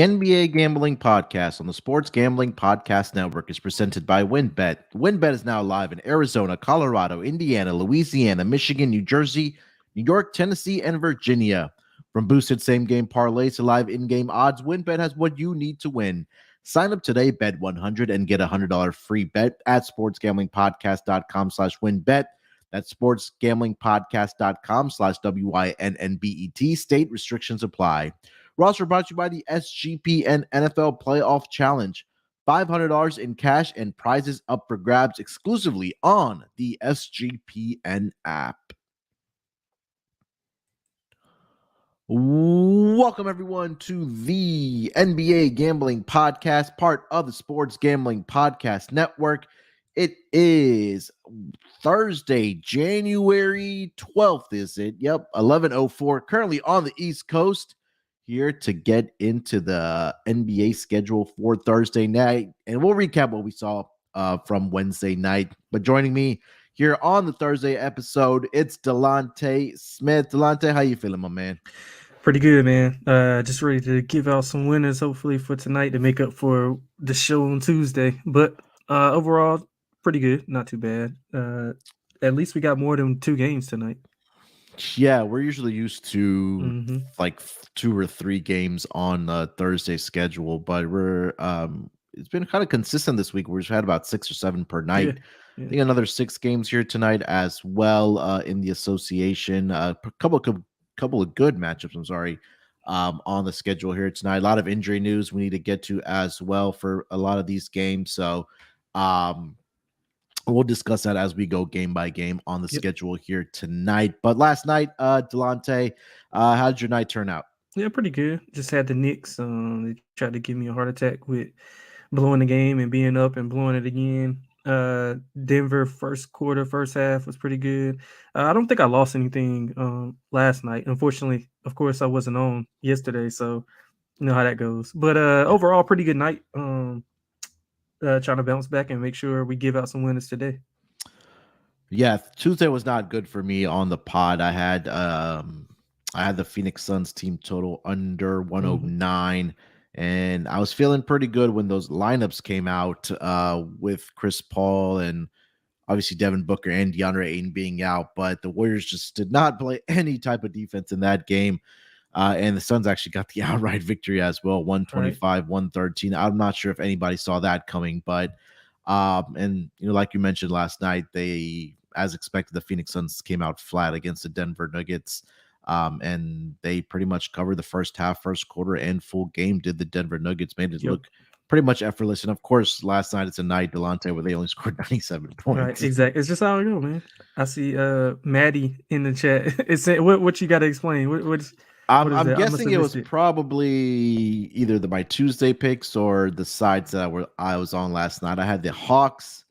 The NBA Gambling Podcast on the Sports Gambling Podcast Network is presented by WynnBET. WynnBET is now live in Arizona, Colorado, Indiana, Louisiana, Michigan, New Jersey, New York, Tennessee, and Virginia. From boosted same-game parlays to live in-game odds, WynnBET has what you need to win. Sign up today, bet 100, and get a $100 free bet at sportsgamblingpodcast.com/WynnBET. That's sportsgamblingpodcast.com/WYNNBET. State restrictions apply. We're also brought to you by the SGPN NFL Playoff Challenge. $500 in cash and prizes up for grabs exclusively on the SGPN app. Welcome, everyone, to the NBA Gambling Podcast, part of the Sports Gambling Podcast Network. It is Thursday, January 12th, is it? Yep, 11:04, currently on the East Coast. Here to get into the NBA schedule for Thursday night, and we'll recap what we saw from Wednesday night. But joining me here on the Thursday episode, it's Delonte Smith. Delonte, how you feeling, my man? Pretty good, man. Just ready to give out some winners, hopefully, for tonight to make up for the show on Tuesday. But overall, pretty good. Not too bad. At least we got more than 2 games tonight. Yeah, we're usually used to like 2 or 3 games on Thursday schedule, but we're it's been kind of consistent this week. We've had about 6 or 7 per night. Yeah. I think another 6 games here tonight as well in the association. Couple of good matchups. I'm sorry. On the schedule here tonight. A lot of injury news we need to get to as well for a lot of these games. So we'll discuss that as we go game by game on the schedule here tonight. But last night, Delonte, how did your night turn out? Yeah, pretty good. Just had the Knicks. They tried to give me a heart attack with blowing the game and being up and blowing it again. Denver first half was pretty good. I don't think I lost anything last night. Unfortunately, of course, I wasn't on yesterday, so you know how that goes. But overall, pretty good night. Trying to bounce back and make sure we give out some winners today. Yeah, Tuesday was not good for me on the pod. I had the Phoenix Suns team total under 109, and I was feeling pretty good when those lineups came out with Chris Paul and obviously Devin Booker and DeAndre Ayton being out, but the Warriors just did not play any type of defense in that game. And the Suns actually got the outright victory as well, 125-113. I'm not sure if anybody saw that coming, but and you know, like you mentioned last night, they, as expected, the Phoenix Suns came out flat against the Denver Nuggets. And they pretty much covered the first half, first quarter, and full game. Did the Denver Nuggets, made it look pretty much effortless. And of course, last night it's a night, Delonte, where they only scored 97 points. Right, exactly. It's just how it go, man. I see Maddie in the chat. It's what you got to explain. I'm guessing it was probably either my Tuesday picks or the sides that I was on last night. I had the Hawks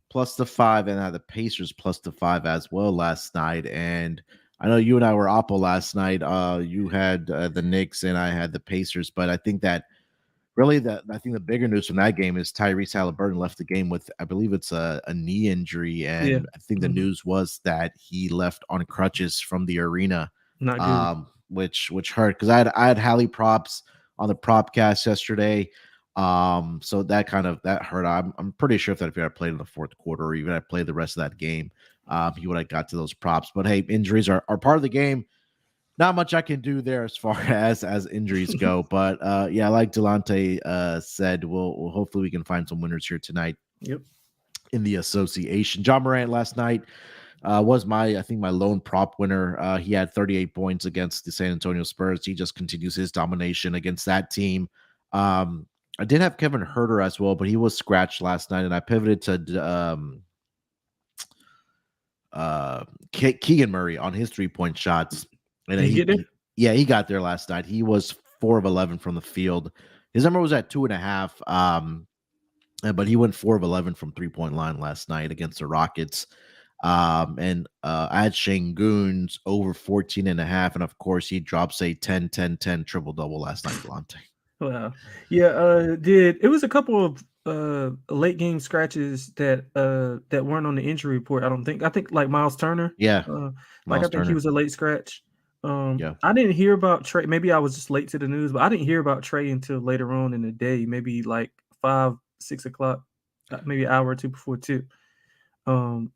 plus the 5, and I had the Pacers plus the 5 as well last night. And I know you and I were Oppo last night. You had the Knicks and I had the Pacers, but I think that really I think the bigger news from that game is Tyrese Halliburton left the game with, I believe it's a knee injury, and I think the news was that he left on crutches from the arena. Not good. Which hurt because I had Hallie props on the propcast yesterday. So that hurt. I'm pretty sure if he had played in the fourth quarter or even had played the rest of that game, he would have got to those props. But hey, injuries are part of the game. Not much I can do there as far as injuries go. But yeah, like Delonte said, we'll hopefully we can find some winners here tonight. Yep. In the association, John Morant last night was my lone prop winner. He had 38 points against the San Antonio Spurs. He just continues his domination against that team. I did have Kevin Huerter as well, but he was scratched last night, and I pivoted to Keegan Murray on his 3-point shots. And Did he get there? Yeah, he got there last night. He was 4 of 11 from the field. His number was at 2.5. But he went 4 of 11 from 3-point line last night against the Rockets. And I had Şengün's over 14.5, and of course he drops a 10-10-10 triple-double last night, Delonte. Wow. Yeah, it was a couple of late game scratches that weren't on the injury report. I think like Miles Turner. Yeah. I think he was a late scratch. Yeah. I didn't hear about Trey. Maybe I was just late to the news, but I didn't hear about Trey until later on in the day, maybe like 5, 6 o'clock, maybe an hour or two before two. Um,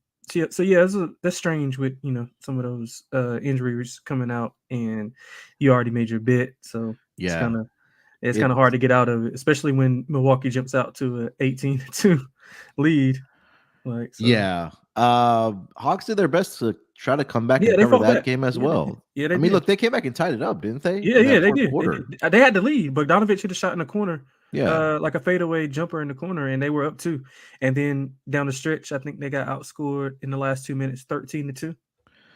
so yeah, that's strange with some of those injuries coming out, and you already made your bet, so it's Yeah. kind of it's kind It of hard to get out of it, especially when Milwaukee jumps out to a 18-2 lead. Like so, Yeah. Hawks did their best to try to come back yeah, and they cover fought that back. game as Yeah, they did. well. Yeah, I they mean, did. look, they came back and tied it up, didn't they? Yeah, In yeah, that they fourth did. quarter. They had the lead. Bogdanovich hit a shot in the corner, Yeah. like a fadeaway jumper in the corner, and they were up two. And then down the stretch, I think they got outscored in the last 2 minutes, 13-2.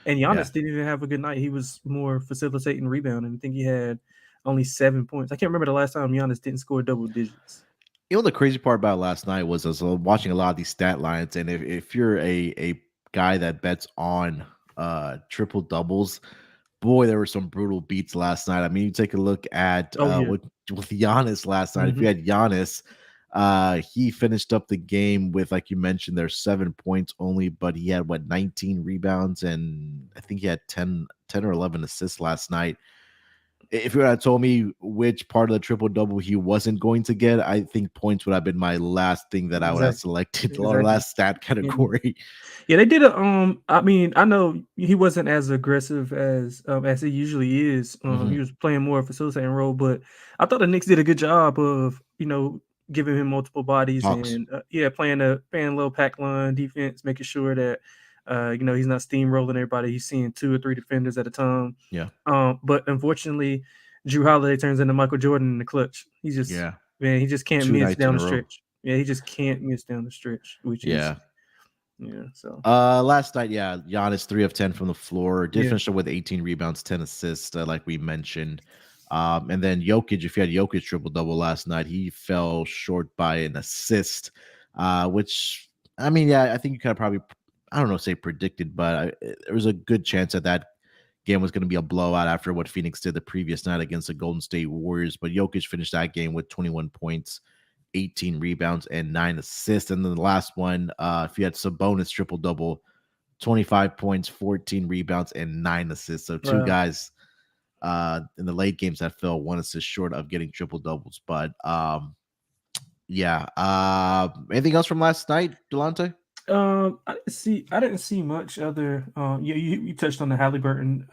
And Yeah. Giannis didn't even have a good night. He was more facilitating rebounding. I think he had only 7 points. I can't remember the last time Giannis didn't score double digits. You know, the crazy part about last night was I was watching a lot of these stat lines, and if you're a guy that bets on triple doubles, boy, there were some brutal beats last night. I mean, you take a look at Oh yeah. with Giannis last night. If you Hmm. had Giannis, he finished up the game with, like you mentioned, there's 7 points only, but he had 19 rebounds, and I think he had 10 or 11 assists last night. If you had told me which part of the triple double he wasn't going to get, I think points would have been my last thing that I would have Exactly. selected or Exactly. last stat Yeah. category. Yeah, they did a I mean, I know he wasn't as aggressive as he usually is. He Hmm. was playing more of a facilitating role, but I thought the Knicks did a good job of, giving him multiple bodies Hawks. and yeah, playing a little pack line defense, making sure that he's not steamrolling everybody. He's seeing two or three defenders at a time. Yeah. But unfortunately, Drew Holiday turns into Michael Jordan in the clutch. Yeah. He just can't Two miss nights in down a the row. stretch. Yeah, he just can't miss down the stretch, which is Yeah. yeah. So Last night, yeah, Giannis 3 of 10 from the floor. Did yeah. finish up with 18 rebounds, 10 assists, like we mentioned. And then Jokic, if you had Jokic triple double last night, he fell short by an assist, which I mean, yeah, I think you kind of probably, I don't know, say predicted, but there was a good chance that that game was going to be a blowout after what Phoenix did the previous night against the Golden State Warriors. But Jokic finished that game with 21 points, 18 rebounds, and 9 assists. And then the last one, if you had Sabonis triple double, 25 points, 14 rebounds, and 9 assists. So two Wow. guys in the late games that fell 1 assist short of getting triple doubles. But yeah. Anything else from last night, Delonte? I didn't see much other. You touched on the Halliburton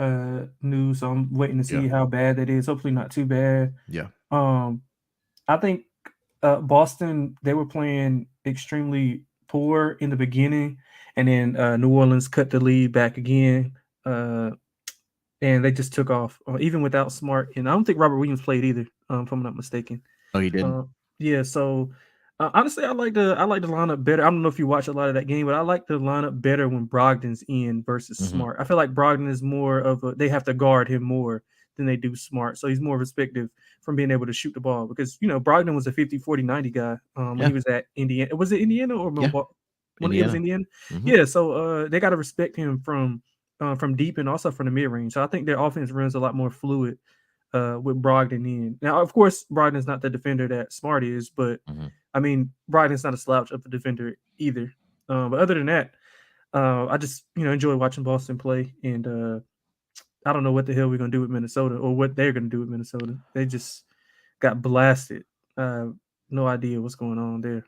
news, so I'm waiting to Yeah. see how bad that is. Hopefully, not too bad. Yeah. Um, I think Boston, they were playing extremely poor in the beginning, and then New Orleans cut the lead back again, uh, and they just took off even without Smart. And I don't think Robert Williams played either, if I'm not mistaken. Oh, he didn't. Uh, yeah, so honestly, I like the lineup better. I don't know if you watch a lot of that game, but I like the lineup better when Brogdon's in versus Hmm. Smart. I feel like Brogdon is more of a they have to guard him more than they do Smart, so he's more respective from being able to shoot the ball because Brogdon was a 50-40-90 guy when Yeah. he was at Indiana. Was it Indiana or Yeah. Milwaukee? When it was Indiana. Indiana, Hmm. yeah. So they got to respect him from deep and also from the mid range. So I think their offense runs a lot more fluid with Brogdon in. Now, of course, Brogdon's not the defender that Smart is, but Hmm. I mean, Brogdon's not a slouch of a defender either. But other than that, I just enjoy watching Boston play, and I don't know what the hell we're gonna do with Minnesota or what they're gonna do with Minnesota. They just got blasted. Uh, no idea what's going on there.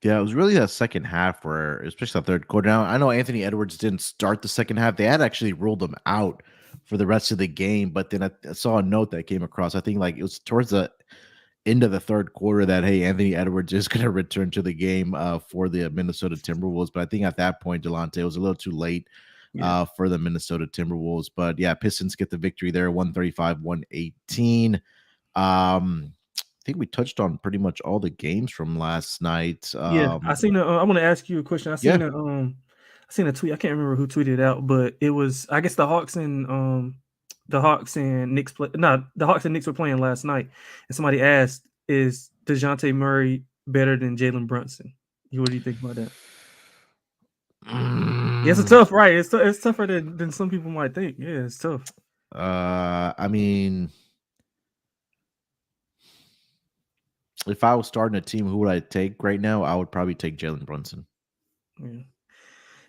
Yeah, it was really that second half where, especially the third quarter. Now, I know Anthony Edwards didn't start the second half. They had actually ruled him out for the rest of the game, but then I saw a note that came across. I think like it was towards the end of the third quarter that, hey, Anthony Edwards is going to return to the game for the Minnesota Timberwolves. But I think at that point, Delonte, it was a little too late Yeah, for the Minnesota Timberwolves. But yeah, Pistons get the victory there, 135-118. I think we touched on pretty much all the games from last night. yeah. I seen. I want to ask you a question. Yeah, I seen a tweet. I can't remember who tweeted it out, but it was I guess the Hawks and Knicks play. No, the Hawks and Knicks were playing last night, and somebody asked, "Is Dejounte Murray better than Jalen Brunson?" What do you think about that? Yeah, it's a Mm, tough, right? It's tougher than some people might think. Yeah, it's tough. I mean, if I was starting a team, who would I take right now? I would probably take Jalen Brunson. Yeah,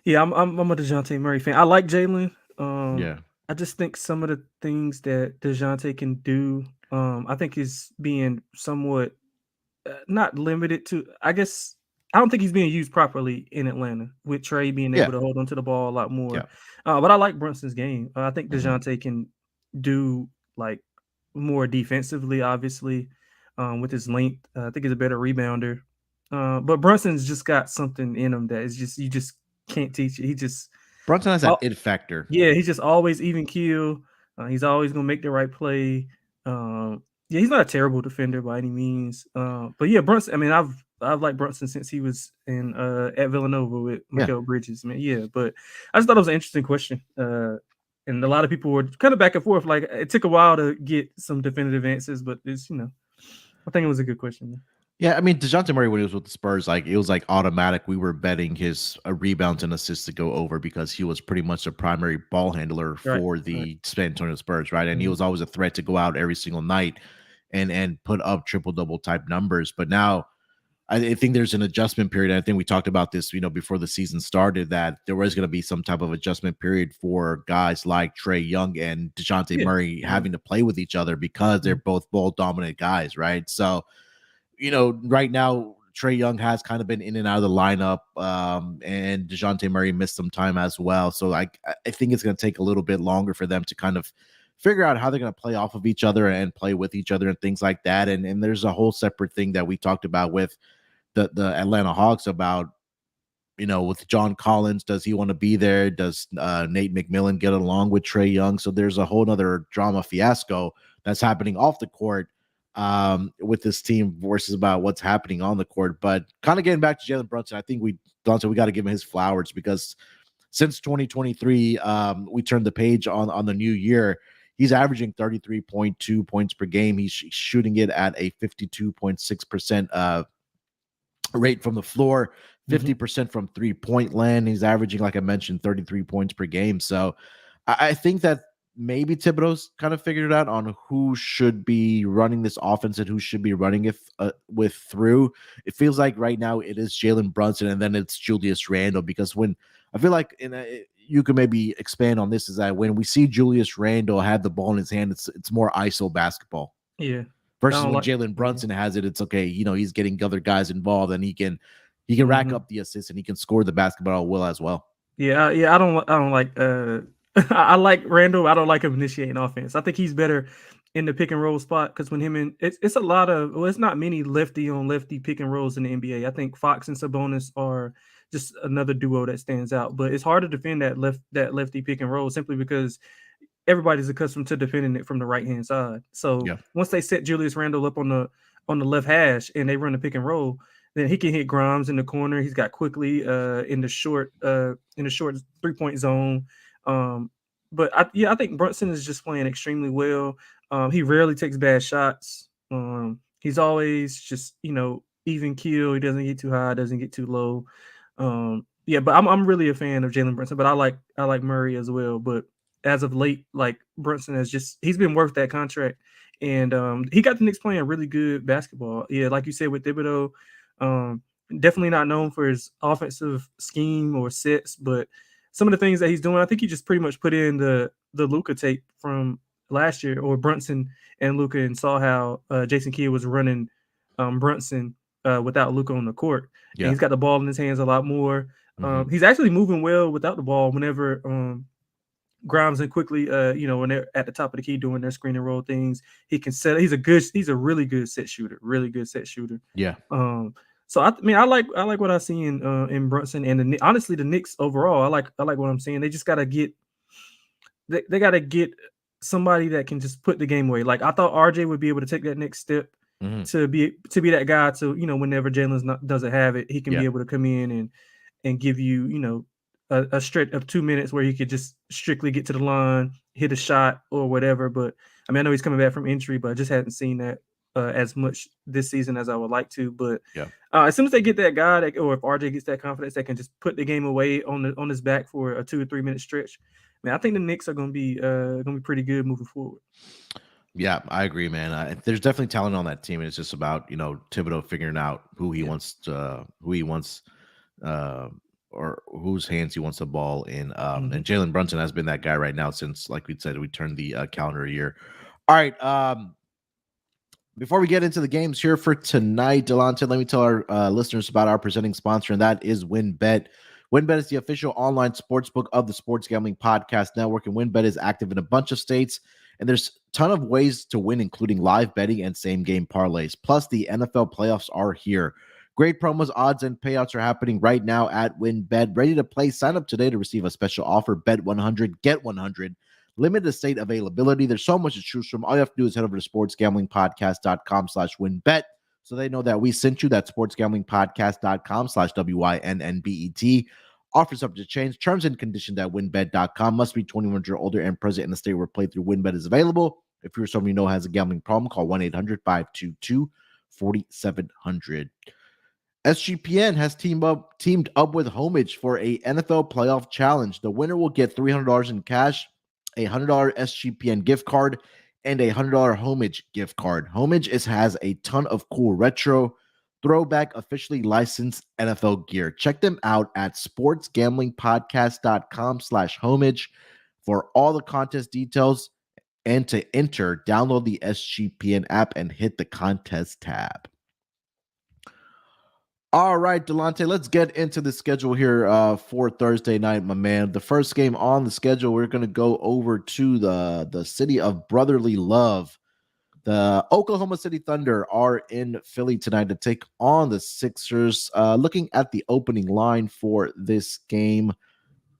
yeah. I'm a Dejounte Murray fan. I like Jalen. Yeah. I just think some of the things that DeJounte can do, I think is being somewhat not limited to. I guess I don't think he's being used properly in Atlanta with Trey being able Yeah, to hold on to the ball a lot more. yeah. But I like Brunson's game. I think Hmm. DeJounte can do like more defensively, obviously, with his length. I think he's a better rebounder. But Brunson's just got something in him that is just you just can't teach it. He just Brunson has that it factor. yeah, he's just always even keel. He's always gonna make the right play. Yeah, he's not a terrible defender by any means. But yeah, Brunson. I mean, I've liked Brunson since he was in at Villanova with Yeah. Mikal Bridges. Man, yeah. But I just thought it was an interesting question. And a lot of people were kind of back and forth. Like it took a while to get some definitive answers, but it's I think it was a good question. Man. Yeah, I mean, DeJounte Murray when he was with the Spurs, like it was like automatic. We were betting his rebounds and assists to go over because he was pretty much the primary ball handler Right. for Right. the San Antonio Spurs, right? And he Mhm. was always a threat to go out every single night and put up triple double type numbers. But now I think there's an adjustment period. I think we talked about this, before the season started, that there was going to be some type of adjustment period for guys like Trey Young and DeJounte Yeah. Murray Yeah. having to play with each other because they're Mhm. both ball dominant guys, right? So right now Trey Young has kind of been in and out of the lineup, and DeJounte Murray missed some time as well. So I think it's going to take a little bit longer for them to kind of figure out how they're going to play off of each other and play with each other and things like that. And there's a whole separate thing that we talked about with the Atlanta Hawks about, with John Collins, does he want to be there? Does Nate McMillan get along with Trey Young? So there's a whole other drama fiasco that's happening off the court, with this team versus about what's happening on the court. But kind of getting back to Jalen Brunson, I think we got to give him his flowers because since 2023, we turned the page on the new year. He's averaging 33.2 points per game. He's shooting it at a 52.6% rate from the floor, Mhm. 50% from 3-point land. He's averaging, like I mentioned, 33 points per game. So I think that maybe Thibodeau's kind of figured it out on who should be running this offense and who should be running it with through. It feels like right now it is Jalen Brunson and then it's Julius Randle, because when I feel like you could maybe expand on this, is that when we see Julius Randle have the ball in his hand, it's more ISO basketball Yeah. I versus don't when like. Jalen Yeah. Brunson has it. It's okay. He's getting other guys involved and he can rack Mhm. up the assists and he can score the basketball well as well. Yeah, yeah, I don't like I like Randall. I don't like him initiating offense. I think he's better in the pick and roll spot because when him and it's a lot of it's not many lefty on lefty pick and rolls in the NBA. I think Fox and Sabonis are just another duo that stands out, but it's hard to defend that lefty pick and roll simply because everybody's accustomed to defending it from the right hand side. So Yeah. once they set Julius Randle up on the left hash and they run the pick and roll, then he can hit Grimes in the corner. He's got quickly in the short 3-point zone. Um, but I think Brunson is just playing extremely well. He rarely takes bad shots. He's always just even keel. He doesn't get too high, doesn't get too low. Yeah, but I'm really a fan of Jalen Brunson, but I like Murray as well. But as of late, like Brunson has just he's been worth that contract, and he got the Knicks playing really good basketball. Yeah, like you said with Thibodeau, um, definitely not known for his offensive scheme or sets, but some of the things that he's doing, I think he just pretty much put in the Luka tape from last year, or Brunson and Luka, and saw how Jason Kidd was running Brunson without Luka on the court, and Yeah. he's got the ball in his hands a lot more. Hmm. He's actually moving well without the ball whenever Grimes and quickly, when they're at the top of the key doing their screen and roll things, he can set. He's a really good set shooter, really good set shooter. Yeah. Um, so I mean, I like what I see in Brunson and honestly the Knicks overall. I like what I'm seeing. They just gotta get they gotta get somebody that can just put the game away. Like I thought RJ would be able to take that next step Hmm. to be that guy to whenever Jalen's not doesn't have it, he can Yeah. be able to come in and give you a stretch of 2 minutes where he could just strictly get to the line, hit a shot or whatever. But I mean, I know he's coming back from injury, but I just hadn't seen that as much this season as I would like to. But Yeah. as soon as they get that guy, or if RJ gets that confidence, they can just put the game away on his back for a 2 or 3 minute stretch. Man, I think the Knicks are going to be pretty good moving forward. Yeah, I agree, man. There's definitely talent on that team. And it's just about Thibodeau figuring out who he Yeah. wants to, who he wants, uh, or whose hands he wants the ball in. And Mhm. Jalen Brunson has been that guy right now since, like we said, we turned the calendar year. All right. Before we get into the games here for tonight, Delonte, let me tell our listeners about our presenting sponsor, and that is WinBet. WinBet is the official online sports book of the Sports Gambling Podcast Network, and WinBet is active in a bunch of states. And there's a ton of ways to win, including live betting and same game parlays. Plus, the NFL playoffs are here. Great promos, odds, and payouts are happening right now at WinBet. Ready to play? Sign up today to receive a special offer. Bet 100, get 100. Limited state availability. There's so much to choose from. All you have to do is head over to sportsgamblingpodcast.com/winbet so they know that we sent you. That sportsgamblingpodcast.com/WINNBET. Offers up to change. Terms and conditions at winbet.com. Must be 21 years or older and present in the state where playthrough WinBet is available. If you're someone you know has a gambling problem, call 1-800-522-4700. SGPN has teamed up with Homage for a NFL playoff challenge. The winner will get $300 in cash, a $100 SGPN gift card, and a $100 Homage gift card. Homage has a ton of cool retro, throwback, officially licensed NFL gear. Check them out at sportsgamblingpodcast.com/homage for all the contest details. And to enter, download the SGPN app and hit the contest tab. All right, Delonte, let's get into the schedule here for Thursday night, my man. The first game on the schedule, we're going to go over to the city of brotherly love. The Oklahoma City Thunder are in Philly tonight to take on the Sixers. Looking at the opening line for this game,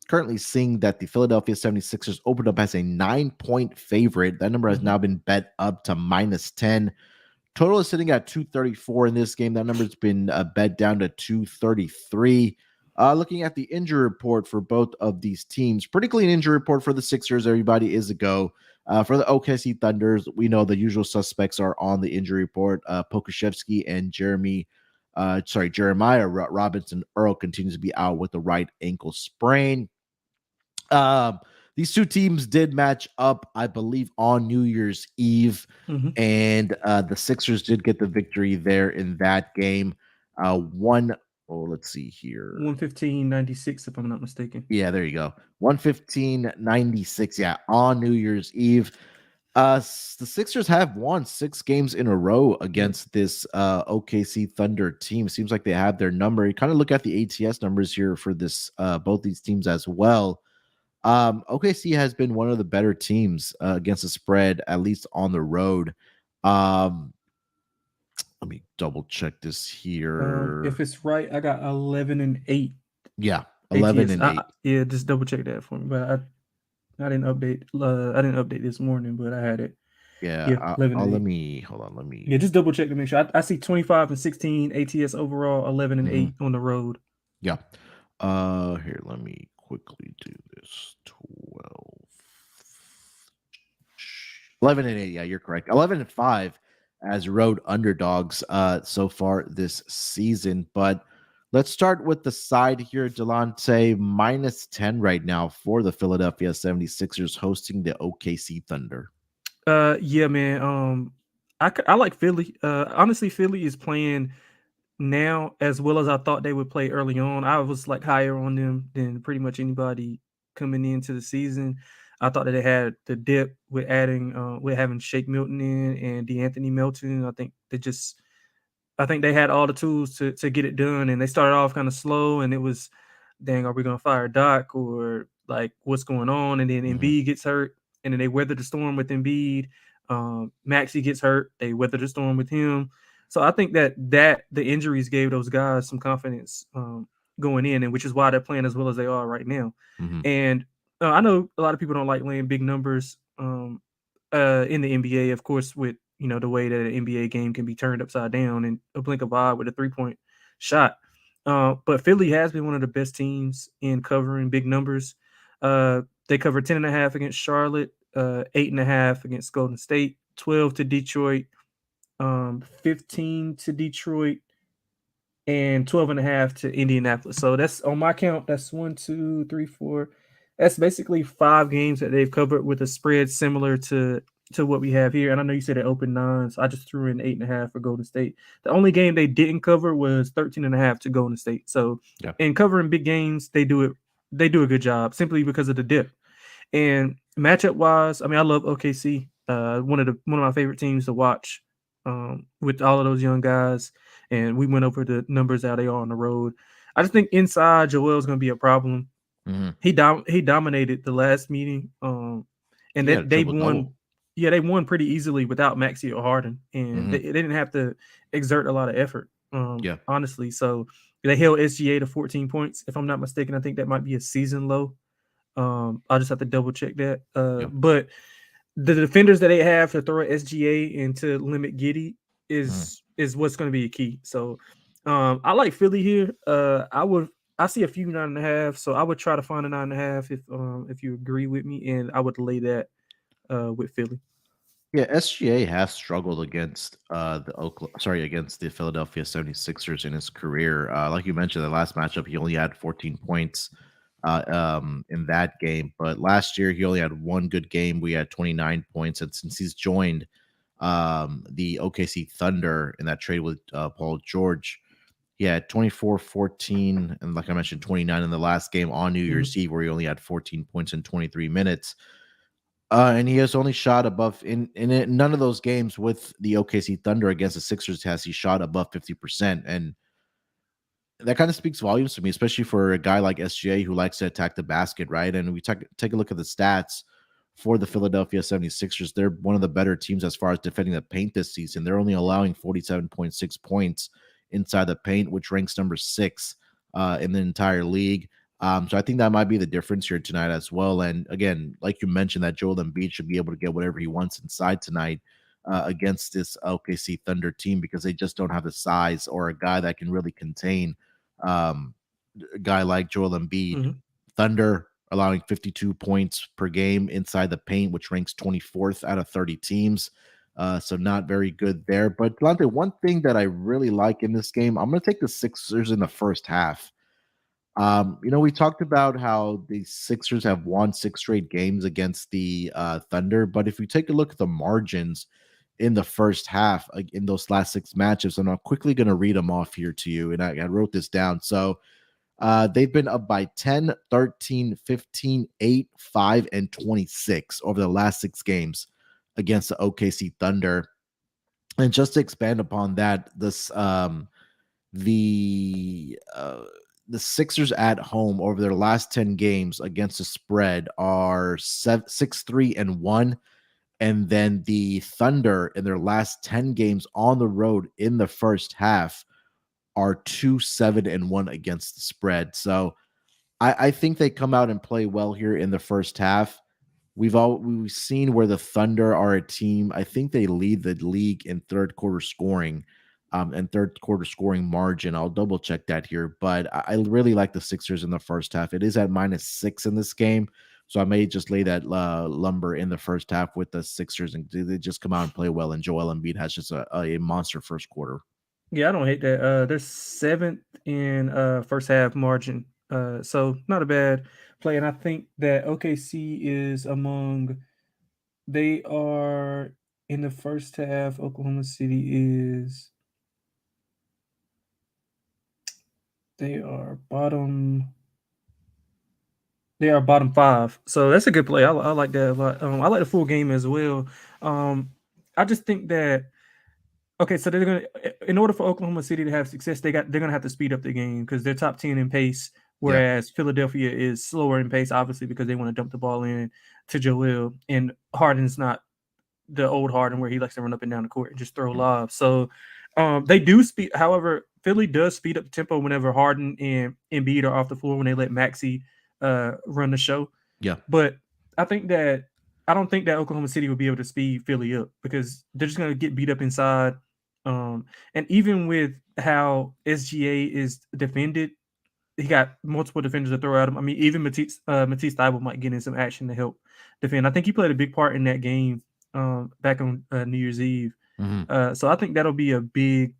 currently seeing that the Philadelphia 76ers opened up as a 9-point favorite. That number has now been bet up to -10. Total is sitting at 234 in this game. That number's been bet down to 233. Looking at the injury report for both of these teams, pretty clean injury report for the Sixers. Everybody is a go. For the OKC Thunders, we know the usual suspects are on the injury report. Pokuševski and Jeremiah Robinson Earl continues to be out with the right ankle sprain. These two teams did match up, I believe, on New Year's Eve, and the Sixers did get the victory there in that game. Let's see here. 115-96, if I'm not mistaken. Yeah, there you go. 115-96. Yeah, on New Year's Eve. The Sixers have won 6 games in a row against this OKC Thunder team. Seems like they have their number. You kind of look at the ATS numbers here for this both these teams as well. OKC has been one of the better teams against the spread, at least on the road. Let me double check this here. If it's right, I got 11-8. Yeah, 11 ATS. and 8. Yeah, just double check that for me. But I didn't update. I didn't update this morning, but I had it. Yeah, 11 and 8. let me Yeah, just double check to make sure. I see 25-16 ATS overall, 11-8 on the road. Yeah. Here, let me quickly do this. 11-8. Yeah, you're correct. 11-5 as road underdogs so far this season. But let's start with the side here, Delonte. -10 right now for the Philadelphia 76ers hosting the OKC Thunder. Yeah, man. I like Philly. Honestly, Philly is playing now as well as I thought they would play early on. I was like higher on them than pretty much anybody coming into the season. I thought that they had the depth with having Shake Milton in and DeAnthony Melton. I think they had all the tools to get it done, and they started off kind of slow, and it was, dang, are we gonna fire Doc or like what's going on? And then Embiid gets hurt, and then they weathered the storm with Embiid. Maxey gets hurt, they weathered the storm with him. So I think that the injuries gave those guys some confidence going in, and which is why they're playing as well as they are right now. And I know a lot of people don't like laying big numbers in the NBA, of course, with the way that an NBA game can be turned upside down in a blink of an eye with a 3-point shot. But Philly has been one of the best teams in covering big numbers. They covered 10.5 against Charlotte, 8.5 against Golden State, 12 to Detroit, 15 to Detroit, and 12.5 to Indianapolis. So that's on my count. That's 1, 2, 3, 4. That's basically 5 games that they've covered with a spread similar to to what we have here. And I know you said it opened 9, so I just threw in 8.5 for Golden State. The only game they didn't cover was 13.5 to Golden State. So Yeah. in covering big games, they do it. They do a good job simply because of the dip. And matchup wise, I mean, I love OKC. One of my favorite teams to watch. With all of those young guys, and we went over the numbers how they are on the road. I just think inside Joel's going to be a problem. Hmm. He dominated the last meeting, and He had a that they triple won. double. Yeah, they won pretty easily without Maxey or Harden, and Hmm. they didn't have to exert a lot of effort. Yeah. Honestly, so they held SGA to 14 points, if I'm not mistaken. I think that might be a season low. I'll just have to double check that. Yeah. But the defenders that they have to throw SGA and to limit Giddy Mhm. is what's going to be a key. So I like Philly here. I see a few 9.5, so I would try to find a 9.5 if you agree with me, and I would lay that with Philly. Yeah, SGA has struggled against against the Philadelphia 76ers in his career. Like you mentioned, the last matchup he only had 14 points in that game, but last year he only had one good game. We had 29 points, and since he's joined the OKC Thunder in that trade with Paul George, he had 24, 14, and like I mentioned, 29 in the last game on New Mhm. Year's Eve, where he only had 14 points in 23 minutes. And he has only shot above in it, none of those games with the OKC Thunder against the Sixers has he shot above 50%. And that kind of speaks volumes to me, especially for a guy like SGA who likes to attack the basket, right? And we take a look at the stats for the Philadelphia 76ers. They're one of the better teams as far as defending the paint this season. They're only allowing 47.6 points inside the paint, which ranks number 6 in the entire league. So I think that might be the difference here tonight as well. And again, like you mentioned, that Joel Embiid should be able to get whatever he wants inside tonight against this OKC Thunder team because they just don't have the size or a guy that can really contain um, a guy like Joel Embiid. Mhm. Thunder allowing 52 points per game inside the paint, which ranks 24th out of 30 teams. So not very good there. But Delonte, one thing that I really like in this game, I'm going to take the Sixers in the first half. We talked about how the Sixers have won 6 straight games against the Thunder, but if you take a look at the margins in the first half in those last 6 matchups, and I'm quickly going to read them off here to you, and I wrote this down. So they've been up by 10, 13, 15, 8, 5, and 26 over the last 6 games against the OKC Thunder. And just to expand upon that, the the Sixers at home over their last 10 games against the spread are 6-3-1. And then the Thunder in their last 10 games on the road in the first half are 2-7-1 against the spread. So I think they come out and play well here in the first half. We've seen where the Thunder are a team. I think they lead the league in third quarter scoring, and third quarter scoring margin. I'll double check that here, but I really like the Sixers in the first half. It is at -6 in this game, so I may just lay that lumber in the first half with the Sixers, and they just come out and play well. And Joel Embiid has just a monster first quarter. Yeah, I don't hate that. They're seventh in first half margin. So not a bad play. And I think that OKC is among they are in the first half, Oklahoma City is they are bottom they are bottom 5. So that's a good play. I like that a lot. I like the full game as well. Um I just think that okay, so they're gonna in order for Oklahoma City to have success, they're gonna have to speed up the game because they're top 10 in pace, Yeah. whereas Philadelphia is slower in pace, obviously because they want to dump the ball in to Joel, and Harden's not the old Harden where he likes to run up and down the court and just throw Mm. lobs. So they do speed. However, Philly does speed up the tempo whenever Harden and Embiid are off the floor when they let Maxey run the show. Yeah. But I think that I don't think that Oklahoma City will be able to speed Philly up because they're just going to get beat up inside. And even with how SGA is defended, he got multiple defenders to throw at him. I mean, even Matisse Thybulle might get in some action to help defend. I think he played a big part in that game back on New Year's Eve. Mhm. So I think that'll be a big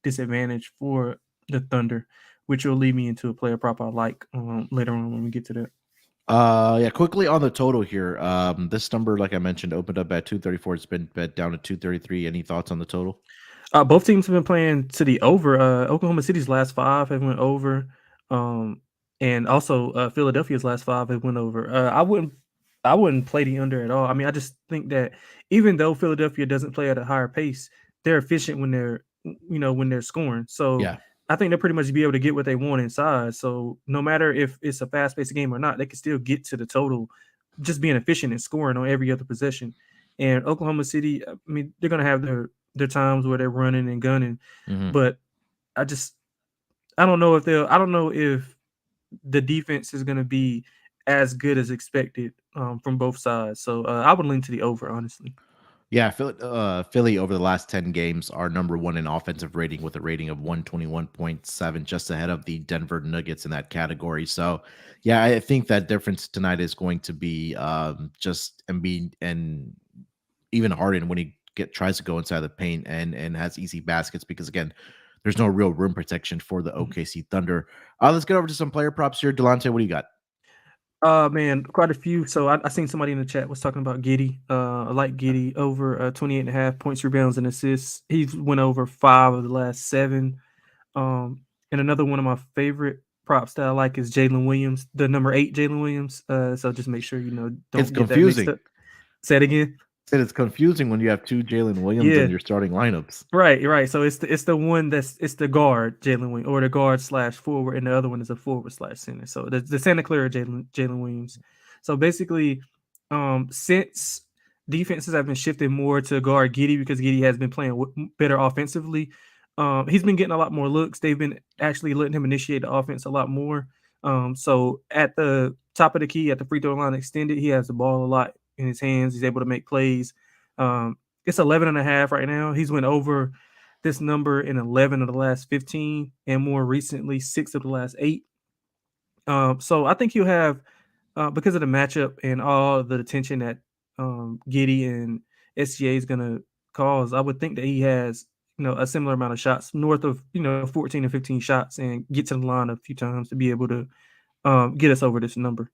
disadvantage for the Thunder, which will lead me into a player prop I like later on when we get to that. Yeah, quickly on the total here. This number, like I mentioned, opened up at 234. It's been bet down to 233. Any thoughts on the total? Both teams have been playing to the over. Oklahoma City's last 5 have went over, um, and also Philadelphia's last 5 have went over. I wouldn't play the under at all. I mean, I just think that even though Philadelphia doesn't play at a higher pace, they're efficient when they're scoring. So Yeah. I think they'll pretty much be able to get what they want inside. So no matter if it's a fast paced game or not, they can still get to the total, just being efficient and scoring on every other possession. And Oklahoma City, I mean, they're gonna have their times where they're running and gunning, Hmm. but I just I don't know if the defense is going to be as good as expected from both sides. So I would lean to the over, honestly. Yeah, Philly over the last 10 games are number one in offensive rating with a rating of 121.7, just ahead of the Denver Nuggets in that category. So, yeah, I think that difference tonight is going to be just Embiid and even Harden when he tries to go inside the paint and has easy baskets because again, there's no real rim protection for the Mhm. OKC Thunder. Let's get over to some player props here. Delonte, what do you got? Man, quite a few. So I seen somebody in the chat was talking about Giddy. I like Giddy over 28 and a half points, rebounds, and assists. He's went over 5 of the last 7. And another one of my favorite props that I like is Jalen Williams, the number 8 Jalen Williams. So just make sure It's don't get that mixed confusing. up. Say it again. Said it's confusing when you have two Jalen Williams in Yeah. your starting lineups. Right, right. So it's the one it's the guard Jalen Williams or the guard slash forward, and the other one is a forward slash center. So the Santa Clara Jalen Williams. So basically, since defenses have been shifting more to guard Giddy because Giddy has been playing better offensively, he's been getting a lot more looks. They've been actually letting him initiate the offense a lot more. So at the top of the key, at the free throw line extended, he has the ball a lot in his hands. He's able to make plays. Um, it's 11 and a half right now. He's went over this number in 11 of the last 15 and more recently 6 of the last 8. So I think he'll have because of the matchup and all the attention that Giddy and SGA is going to cause, I would think that he has a similar amount of shots north of 14 or 15 shots and get to the line a few times to be able to get us over this number.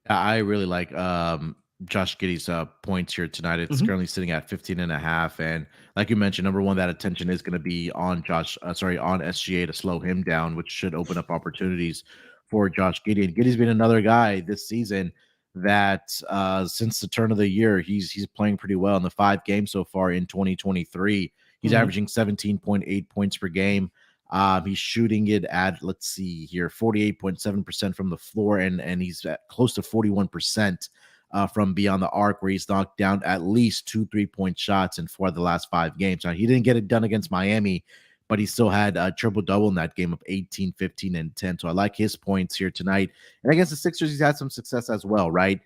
I really like Josh Giddey's points here tonight. It's Hmm. currently sitting at 15 and a half. And like you mentioned, number one, that attention is going to be on on SGA to slow him down, which should open up opportunities for Josh Giddey. And Giddey's been another guy this season that since the turn of the year, he's playing pretty well in the 5 games so far in 2023. He's Hmm. averaging 17.8 points per game. He's shooting it at, let's see here, 48.7% from the floor, and he's at close to 41% from beyond the arc, where he's knocked down at least 2 3-point shots in 4 of the last 5 games. Now, he didn't get it done against Miami, but he still had a triple double in that game of 18, 15, and 10. So I like his points here tonight. And against the Sixers, he's had some success as well, right?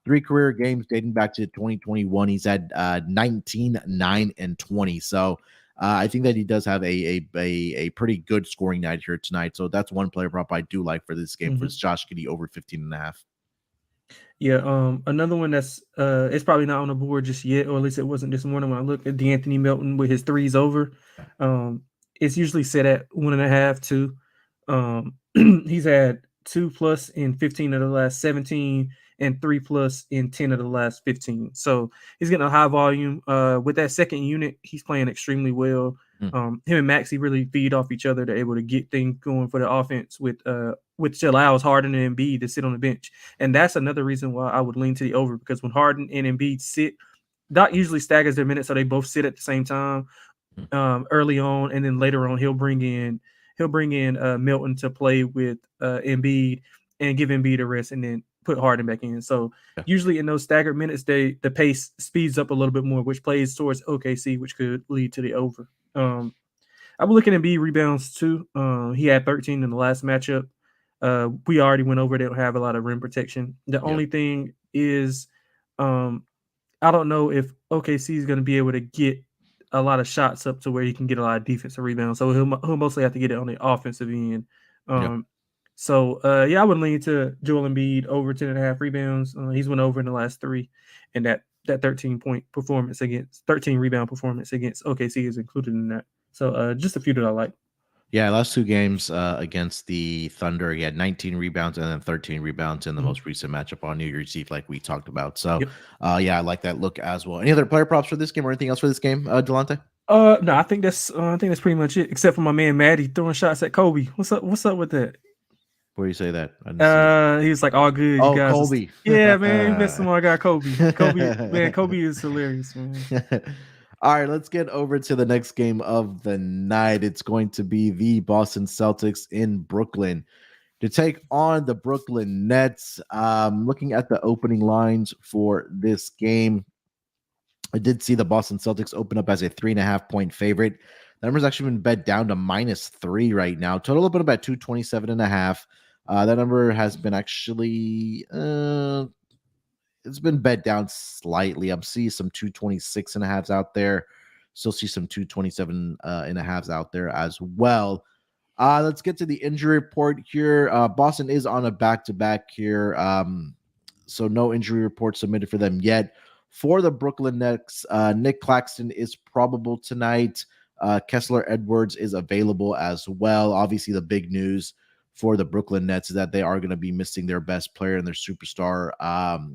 3 career games dating back to 2021. He's had 19, 9, and 20. So I think that he does have a pretty good scoring night here tonight. So that's one player prop I do like for this game for Hmm. Josh Giddey over 15 and a half. Yeah, another one that's it's probably not on the board just yet, or at least it wasn't this morning when I looked at D'Anthony Melton with his threes over. Um, it's usually set at 1.5, 2. He's had 2 plus in 15 of the last 17 and 3 plus in 10 of the last 15. So he's getting a high volume. With that second unit, he's playing extremely well. Mm, Him and Maxi really feed off each other. They're able to get things going for the offense with which allows Harden and Embiid to sit on the bench. And that's another reason why I would lean to the over, because when Harden and Embiid sit, Doc usually staggers their minutes so they both sit at the same time mm, early on, and then later on he'll bring in Milton to play with Embiid and give Embiid a rest, and then put Harden back in. So yeah, usually in those staggered minutes, the pace speeds up a little bit more, which plays towards OKC, which could lead to the over. I was looking at Embiid rebounds too. He had 13 in the last matchup. We already went over. They don't have a lot of rim protection. The yeah, only thing is, um, I don't know if OKC is going to be able to get a lot of shots up to where he can get a lot of defensive rebounds. So he'll mostly have to get it on the offensive end. yeah. Um, yeah, I would lean to Joel Embiid over 10.5 rebounds. He's went over in the last 3, and that 13 rebound performance against OKC is included in that. So just a few that I like. Yeah, last two games against the Thunder, he had 19 rebounds and then 13 rebounds in the Mhm. most recent matchup on New Year's Eve, like we talked about. So, Yep. yeah, I like that look as well. Any other player props for this game or anything else for this game, Delonte? No, I think that's pretty much it, except for my man Maddie throwing shots at Kobe. What's up? What's up with that? Where do you say that? I didn't see it. He was like, "All good, you Oh, guys." Colby. Yeah, man, you missed my guy Kobe. Kobe, man, Kobe is hilarious, man. All right, let's get over to the next game of the night. It's going to be the Boston Celtics in Brooklyn to take on the Brooklyn Nets. Looking at the opening lines for this game, I did see the Boston Celtics open up as a 3.5 point favorite. The number's actually been bet down to -3 right now. Total open up at 227.5. That number has been actually it's been bet down slightly. I'm seeing some 226.5s out there. Still see some 227 and a halves out there as well. Let's get to the injury report here. Boston is on a back-to-back here. So no injury report submitted for them yet. For the Brooklyn Nets, Nick Claxton is probable tonight. Kessler Edwards is available as well. Obviously, the big news for the Brooklyn Nets is that they are going to be missing their best player and their superstar,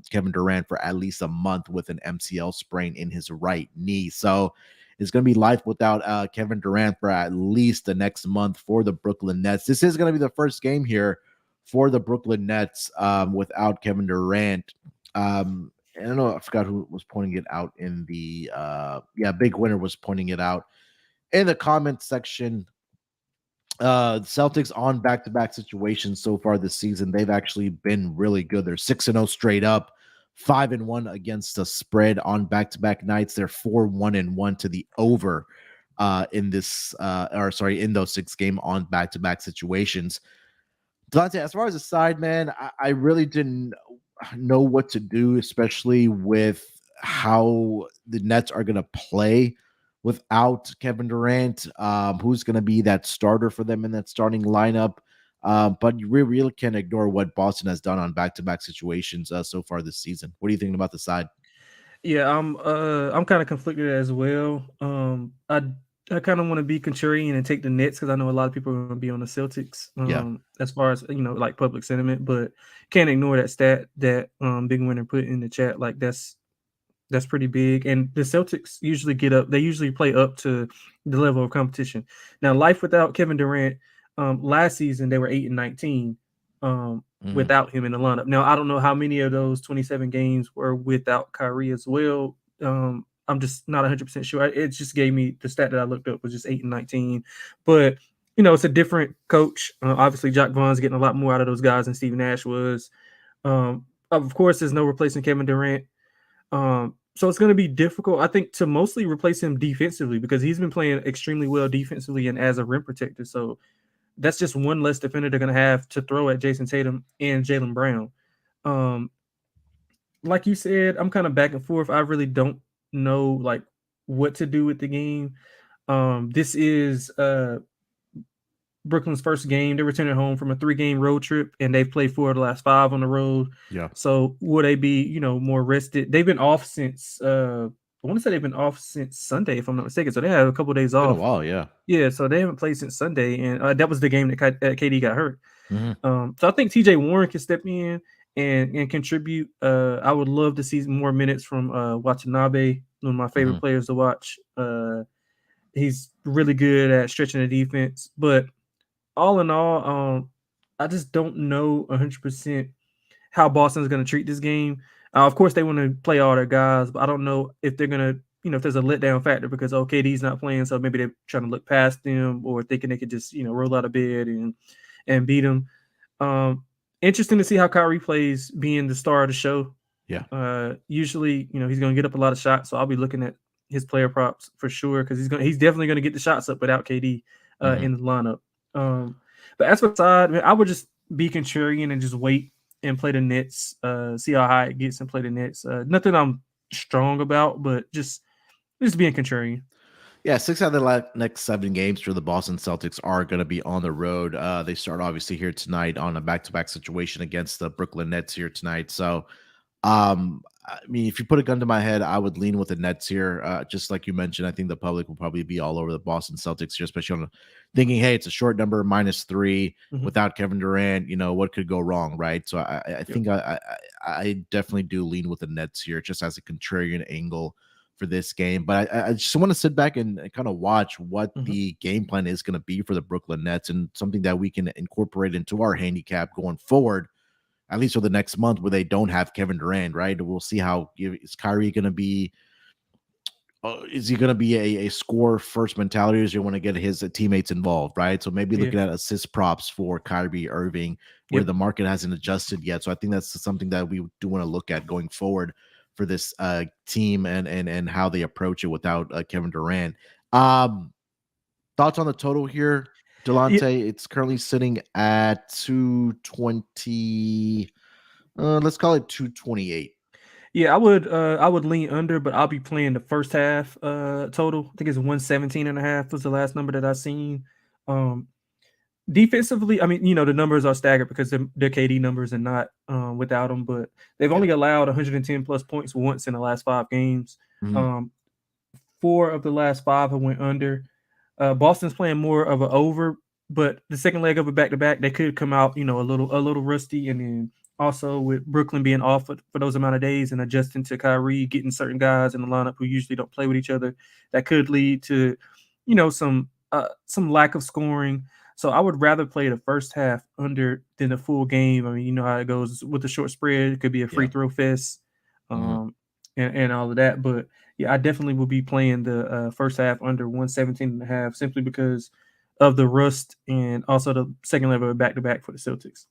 Kevin Durant, for at least a month with an MCL sprain in his right knee. So it's going to be life without Kevin Durant for at least the next month for the Brooklyn Nets. This is going to be the first game here for the Brooklyn Nets without Kevin Durant. I don't know, I forgot who was pointing it out in the Big Winner was pointing it out in the comment section. Celtics on back-to-back situations so far this season. They've actually been really good. They're 6-0 straight up, 5-1 against the spread on back-to-back nights. They're 4-1-1 to the over in those 6 game on back-to-back situations. Dante, as far as the side, man, I really didn't know what to do, especially with how the Nets are going to play without Kevin Durant. Who's going to be that starter for them in that starting lineup? But you really can't ignore what Boston has done on back-to-back situations so far this season. What are you thinking about the side? Yeah, I'm kind of conflicted as well. I kind of want to be contrarian and take the Nets because I know a lot of people are going to be on the Celtics. Yeah. As far as like public sentiment, but can't ignore that stat that Big Winner put in the chat. Like that's pretty big. And the Celtics usually get up. They usually play up to the level of competition. Now, life without Kevin Durant. Last season they were 8-19. Mhm. Without him in the lineup. Now, I don't know how many of those 27 games were without Kyrie as well. I'm just not 100% sure. It just gave me the stat that I looked up was just 8-19. But, it's a different coach. Obviously, Jacque Vaughn's getting a lot more out of those guys than Steve Nash was. Of course, there's no replacing Kevin Durant. So it's going to be difficult, I think, to mostly replace him defensively because he's been playing extremely well defensively and as a rim protector. So that's just one less defender they're going to have to throw at Jason Tatum and Jaylen Brown. Um, like you said, I'm kind of back and forth. I really don't know like what to do with the game. This is Brooklyn's first game. They're returning home from a 3-game road trip, and they've played 4 of the last 5 on the road. Yeah. So will they be, more rested? They've been off since I want to say they've been off since Sunday, if I'm not mistaken. So they had a couple of days Been a off. while, yeah. Yeah, so they haven't played since Sunday, and that was the game that KD got hurt. Mhm. So I think TJ Warren can step in and contribute. I would love to see more minutes from Watanabe, one of my favorite Mhm. players to watch. He's really good at stretching the defense, but all in all, I just don't know 100% how Boston's going to treat this game. Of course, they want to play all their guys, but I don't know if they're going to, if there's a letdown factor because KD's not playing, so maybe they're trying to look past them or thinking they could just, roll out of bed and beat them. Interesting to see how Kyrie plays, being the star of the show. Yeah. Usually, he's going to get up a lot of shots, so I'll be looking at his player props for sure because he's definitely going to get the shots up without KD Mhm. in the lineup. But as for the side, I would just be contrarian and just wait and play the Nets, see how high it gets and play the Nets. Nothing I'm strong about, but just being contrarian. Yeah, 6 out of the next 7 games for the Boston Celtics are going to be on the road. They start obviously here tonight on a back-to-back situation against the Brooklyn Nets here tonight. So, I mean, if you put a gun to my head, I would lean with the Nets here. Just like you mentioned, I think the public will probably be all over the Boston Celtics here, especially on thinking, hey, it's a short number, -3 Mhm. without Kevin Durant. What could go wrong, right? So I Yep. think I definitely do lean with the Nets here, just as a contrarian angle for this game. But I just want to sit back and kind of watch what Mhm. the game plan is going to be for the Brooklyn Nets, and something that we can incorporate into our handicap going forward, at least for the next month, where they don't have Kevin Durant, right? We'll see how is Kyrie going to be. Is he going to be a score first mentality, or does he want to get his teammates involved, right? So maybe Yeah. looking at assist props for Kyrie Irving, where Yep. the market hasn't adjusted yet. So I think that's something that we do want to look at going forward for this team, and how they approach it without Kevin Durant. Um, Thoughts on the total here, Yeah. Delonte? It's currently sitting at 220. Let's call it 228. Yeah, I would lean under, but I'll be playing the first half total. I think it's 117.5 was the last number that I seen. Um Defensively, I mean, the numbers are staggered because they're KD numbers and not without them, but they've Yeah. only allowed 110 plus points once in the last 5 games. Mhm. Um, 4 of the last 5 have went under. Boston's playing more of an over, but the second leg of a back to back, they could come out, a little rusty, and then also with Brooklyn being off for those amount of days and adjusting to Kyrie, getting certain guys in the lineup who usually don't play with each other, that could lead to, some lack of scoring. So I would rather play the first half under than the full game. I mean, you know how it goes with the short spread. It could be a free Yeah. throw fest, Mhm. and all of that. But yeah, I definitely will be playing the first half under 117.5 simply because of the rust and also the second level back to back for the Celtics.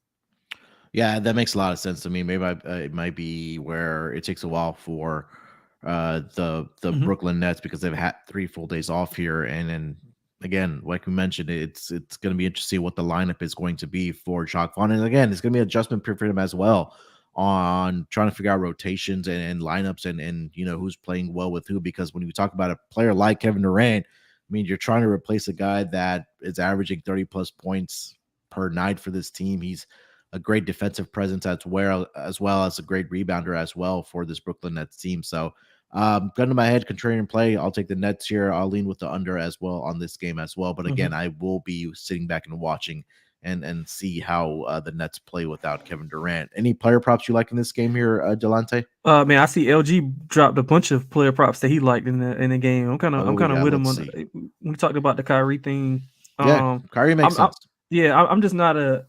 Yeah, that makes a lot of sense to me. Maybe it might be where it takes a while for the Hmm. Brooklyn Nets, because they've had 3 full days off here, and then again, like we mentioned, it's going to be interesting what the lineup is going to be for Jacques Vaughn, and again, it's going to be an adjustment period for him as well, on trying to figure out rotations and lineups, and who's playing well with who. Because when you talk about a player like Kevin Durant, I mean, you're trying to replace a guy that is averaging 30 plus points per night for this team. He's a great defensive presence as well as a great rebounder as well for this Brooklyn Nets team. So, gun to my head, contrarian play. I'll take the Nets here. I'll lean with the under as well on this game as well. But Hmm. again, I will be sitting back and watching and see how the Nets play without Kevin Durant. Any player props you like in this game here, Delonte? Man, I see LG dropped a bunch of player props that he liked in the game. I'm What we kind of got? with him Let's on. see. We talked about the Kyrie thing. Yeah, Um, Kyrie makes I'm sense. yeah, I'm just not a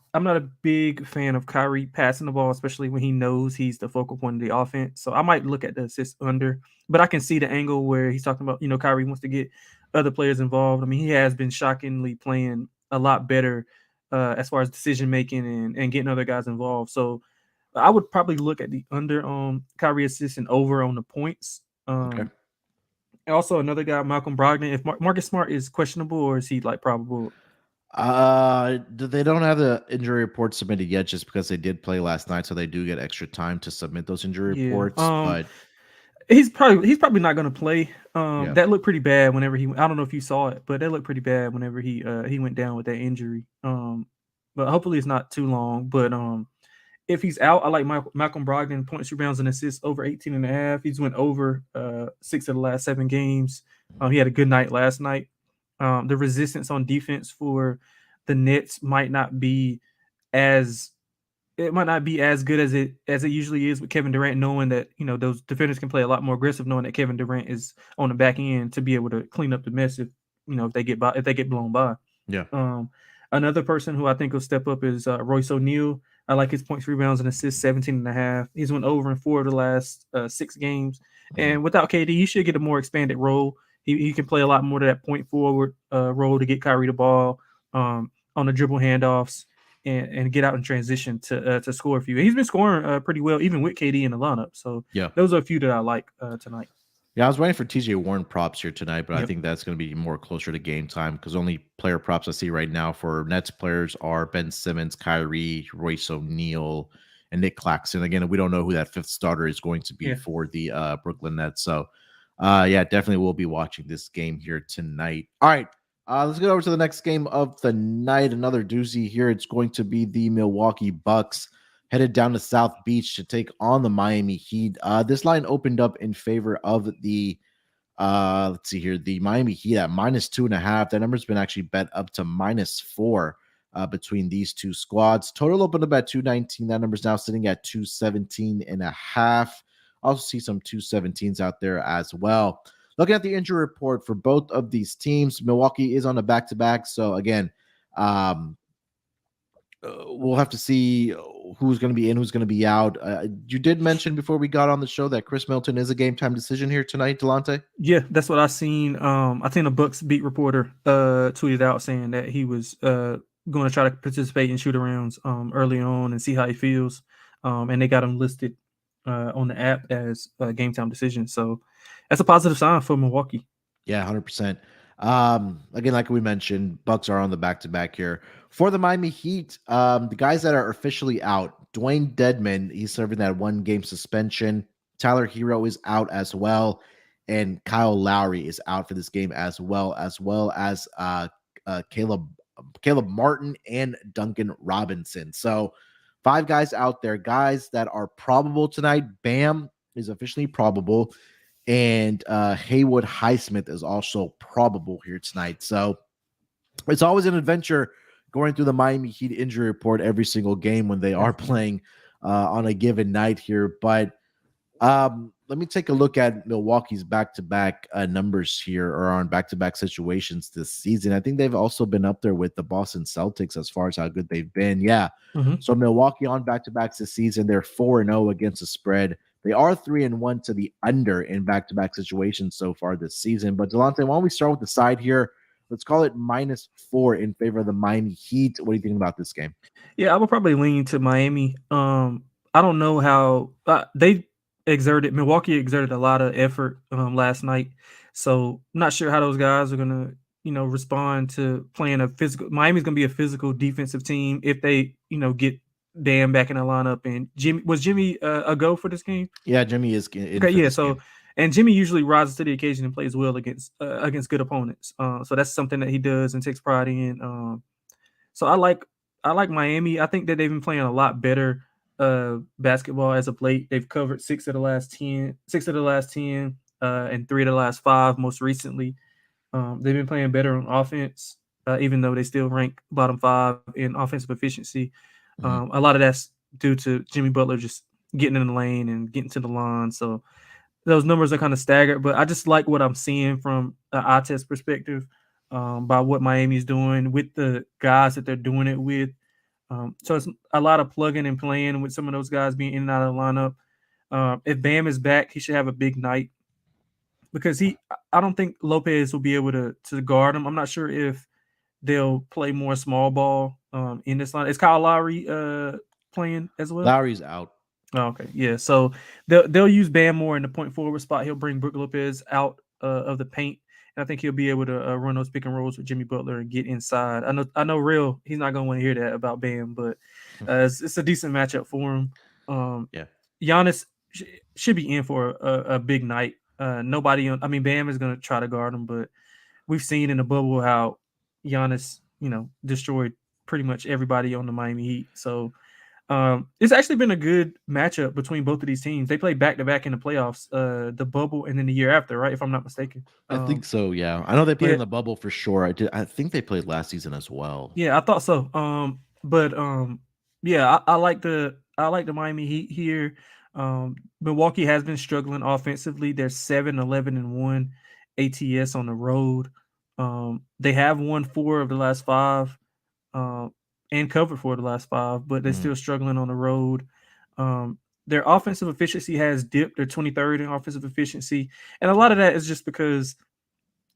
big fan of Kyrie passing the ball, especially when he knows he's the focal point of the offense. So I might look at the assist under, but I can see the angle where he's talking about, Kyrie wants to get other players involved. I mean, he has been shockingly playing a lot better as far as decision making and getting other guys involved. So I would probably look at the under on Kyrie assists and over on the points. Okay. Also another guy, Malcolm Brogdon. If Marcus Smart is questionable, or is he like probable? They don't have the injury report submitted yet, just because they did play last night, so they do get extra time to submit those injury Yeah. reports. But He's probably not going to play. yeah, That looked pretty bad whenever he. I don't know if you saw it, but that looked pretty bad whenever he went down with that injury. But hopefully it's not too long. But if he's out, I like Malcolm Brogdon points, rebounds, and assists over 18 and a half. He's went over 6 of the last 7 games. He had a good night last night. The resistance on defense for the Nets as might not be as good as it usually is with Kevin Durant, knowing that those defenders can play a lot more aggressive, knowing that Kevin Durant is on the back end to be able to clean up the mess if they get blown by. yeah. Um, Another person who I think will step up is Royce O'Neal. I like his points, rebounds, and assists 17 and a half. He's went over in 4 of the last 6 games. Mhm. And without KD, he should get a more expanded role. He can play a lot more to that point forward role to get Kyrie the ball on the dribble handoffs and get out in transition to score a few. And he's been scoring pretty well, even with KD in the lineup. So Yeah. those are a few that I like tonight. Yeah, I was waiting for TJ Warren props here tonight, but I Yep. think that's going to be more closer to game time, because only player props I see right now for Nets players are Ben Simmons, Kyrie, Royce O'Neal, and Nick Claxton. Again, we don't know who that fifth starter is going to be Yeah. for the Brooklyn Nets. So, yeah, definitely we'll be watching this game here tonight. All right, let's get over to the next game of the night. Another doozy here. It's going to be the Milwaukee Bucks headed down to South Beach to take on the Miami Heat. This line opened up in favor of the let's see here, the Miami Heat at -2.5. That number's been actually bet up to -4 between these two squads. Total opened up at 219. That number's now sitting at 217.5. Also see some 217s out there as well. Looking at the injury report for both of these teams, Milwaukee is on a back-to-back. So again, um, we'll have to see who's going to be in, who's going to be out. You did mention before we got on the show that Chris Middleton is a game time decision here tonight, Delonte. Yeah, that's what I seen. I think the Bucks beat reporter tweeted out saying that he was going to try to participate in shoot arounds early on and see how he feels. And they got him listed on the app as a game time decision. So that's a positive sign for Milwaukee. Yeah, 100%. Again, like we mentioned, Bucks are on the back-to-back here. For the Miami Heat, the guys that are officially out, Dwayne Dedman, he's serving that 1-game suspension. Tyler Hero is out as well. And Kyle Lowry is out for this game as well as Caleb Martin and Duncan Robinson. So 5 guys out there, guys that are probable tonight. Bam is officially probable. And Haywood Highsmith is also probable here tonight. So it's always an adventure going through the Miami Heat injury report every single game when they are playing on a given night here. But let me take a look at Milwaukee's back-to-back numbers here, or on back-to-back situations this season. I think they've also been up there with the Boston Celtics as far as how good they've been. Yeah. Mm-hmm. So Milwaukee on back-to-backs this season, they're 4-0 against the spread. They are 3-1 to the under in back-to-back situations so far this season. But Delonte, why don't we start with the side here? Let's call it -4 in favor of the Miami Heat. What do you think about this game? Yeah, I would probably lean to Miami. I don't know how Milwaukee exerted a lot of effort last night. So I'm not sure how those guys are gonna, respond to playing a physical. Miami's gonna be a physical defensive team if they, get Bam back in the lineup. And Jimmy a go for this game? Yeah, Jimmy is in Okay, for yeah. this So game. and Jimmy usually rises to the occasion and plays well against good opponents. So that's something that he does and takes pride in. So I like Miami. I think that they've been playing a lot better basketball as of late. They've covered 6 of the last 10, and 3 of the last 5 most recently. They've been playing better on offense, even though they still rank bottom 5 in offensive efficiency. A lot of that's due to Jimmy Butler just getting in the lane and getting to the line. So those numbers are kind of staggered, but I just like what I'm seeing from an eye test perspective by what Miami's doing with the guys that they're doing it with. So it's a lot of plugging and playing with some of those guys being in and out of the lineup. If Bam is back, he should have a big night because I don't think Lopez will be able to guard him. I'm not sure if they'll play more small ball in this line. Is Kyle Lowry playing as well? Lowry's out. Oh, okay, yeah. So they'll use Bam more in the point forward spot. He'll bring Brook Lopez out of the paint, and I think he'll be able to run those pick and rolls with Jimmy Butler and get inside. I know, real. He's not gonna want to hear that about Bam, but it's a decent matchup for him. Yeah. Giannis should be in for a big night. Bam is gonna try to guard him, but we've seen in the bubble how Giannis, destroyed pretty much everybody on the Miami Heat. So. It's actually been a good matchup between both of these teams. They played back to back in the playoffs, the bubble, and then the year after, right? If I'm not mistaken. I think so. Yeah, I know they played Yeah, in the bubble for sure. I think they played last season as well. yeah, I thought so. But yeah, I like the Miami Heat here. Milwaukee has been struggling offensively. They're 7-11-1 ATS on the road. They have won 4 of the last 5. And covered for the last 5, but they're still struggling on the road. Their offensive efficiency has dipped. They're 23rd in offensive efficiency, and a lot of that is just because,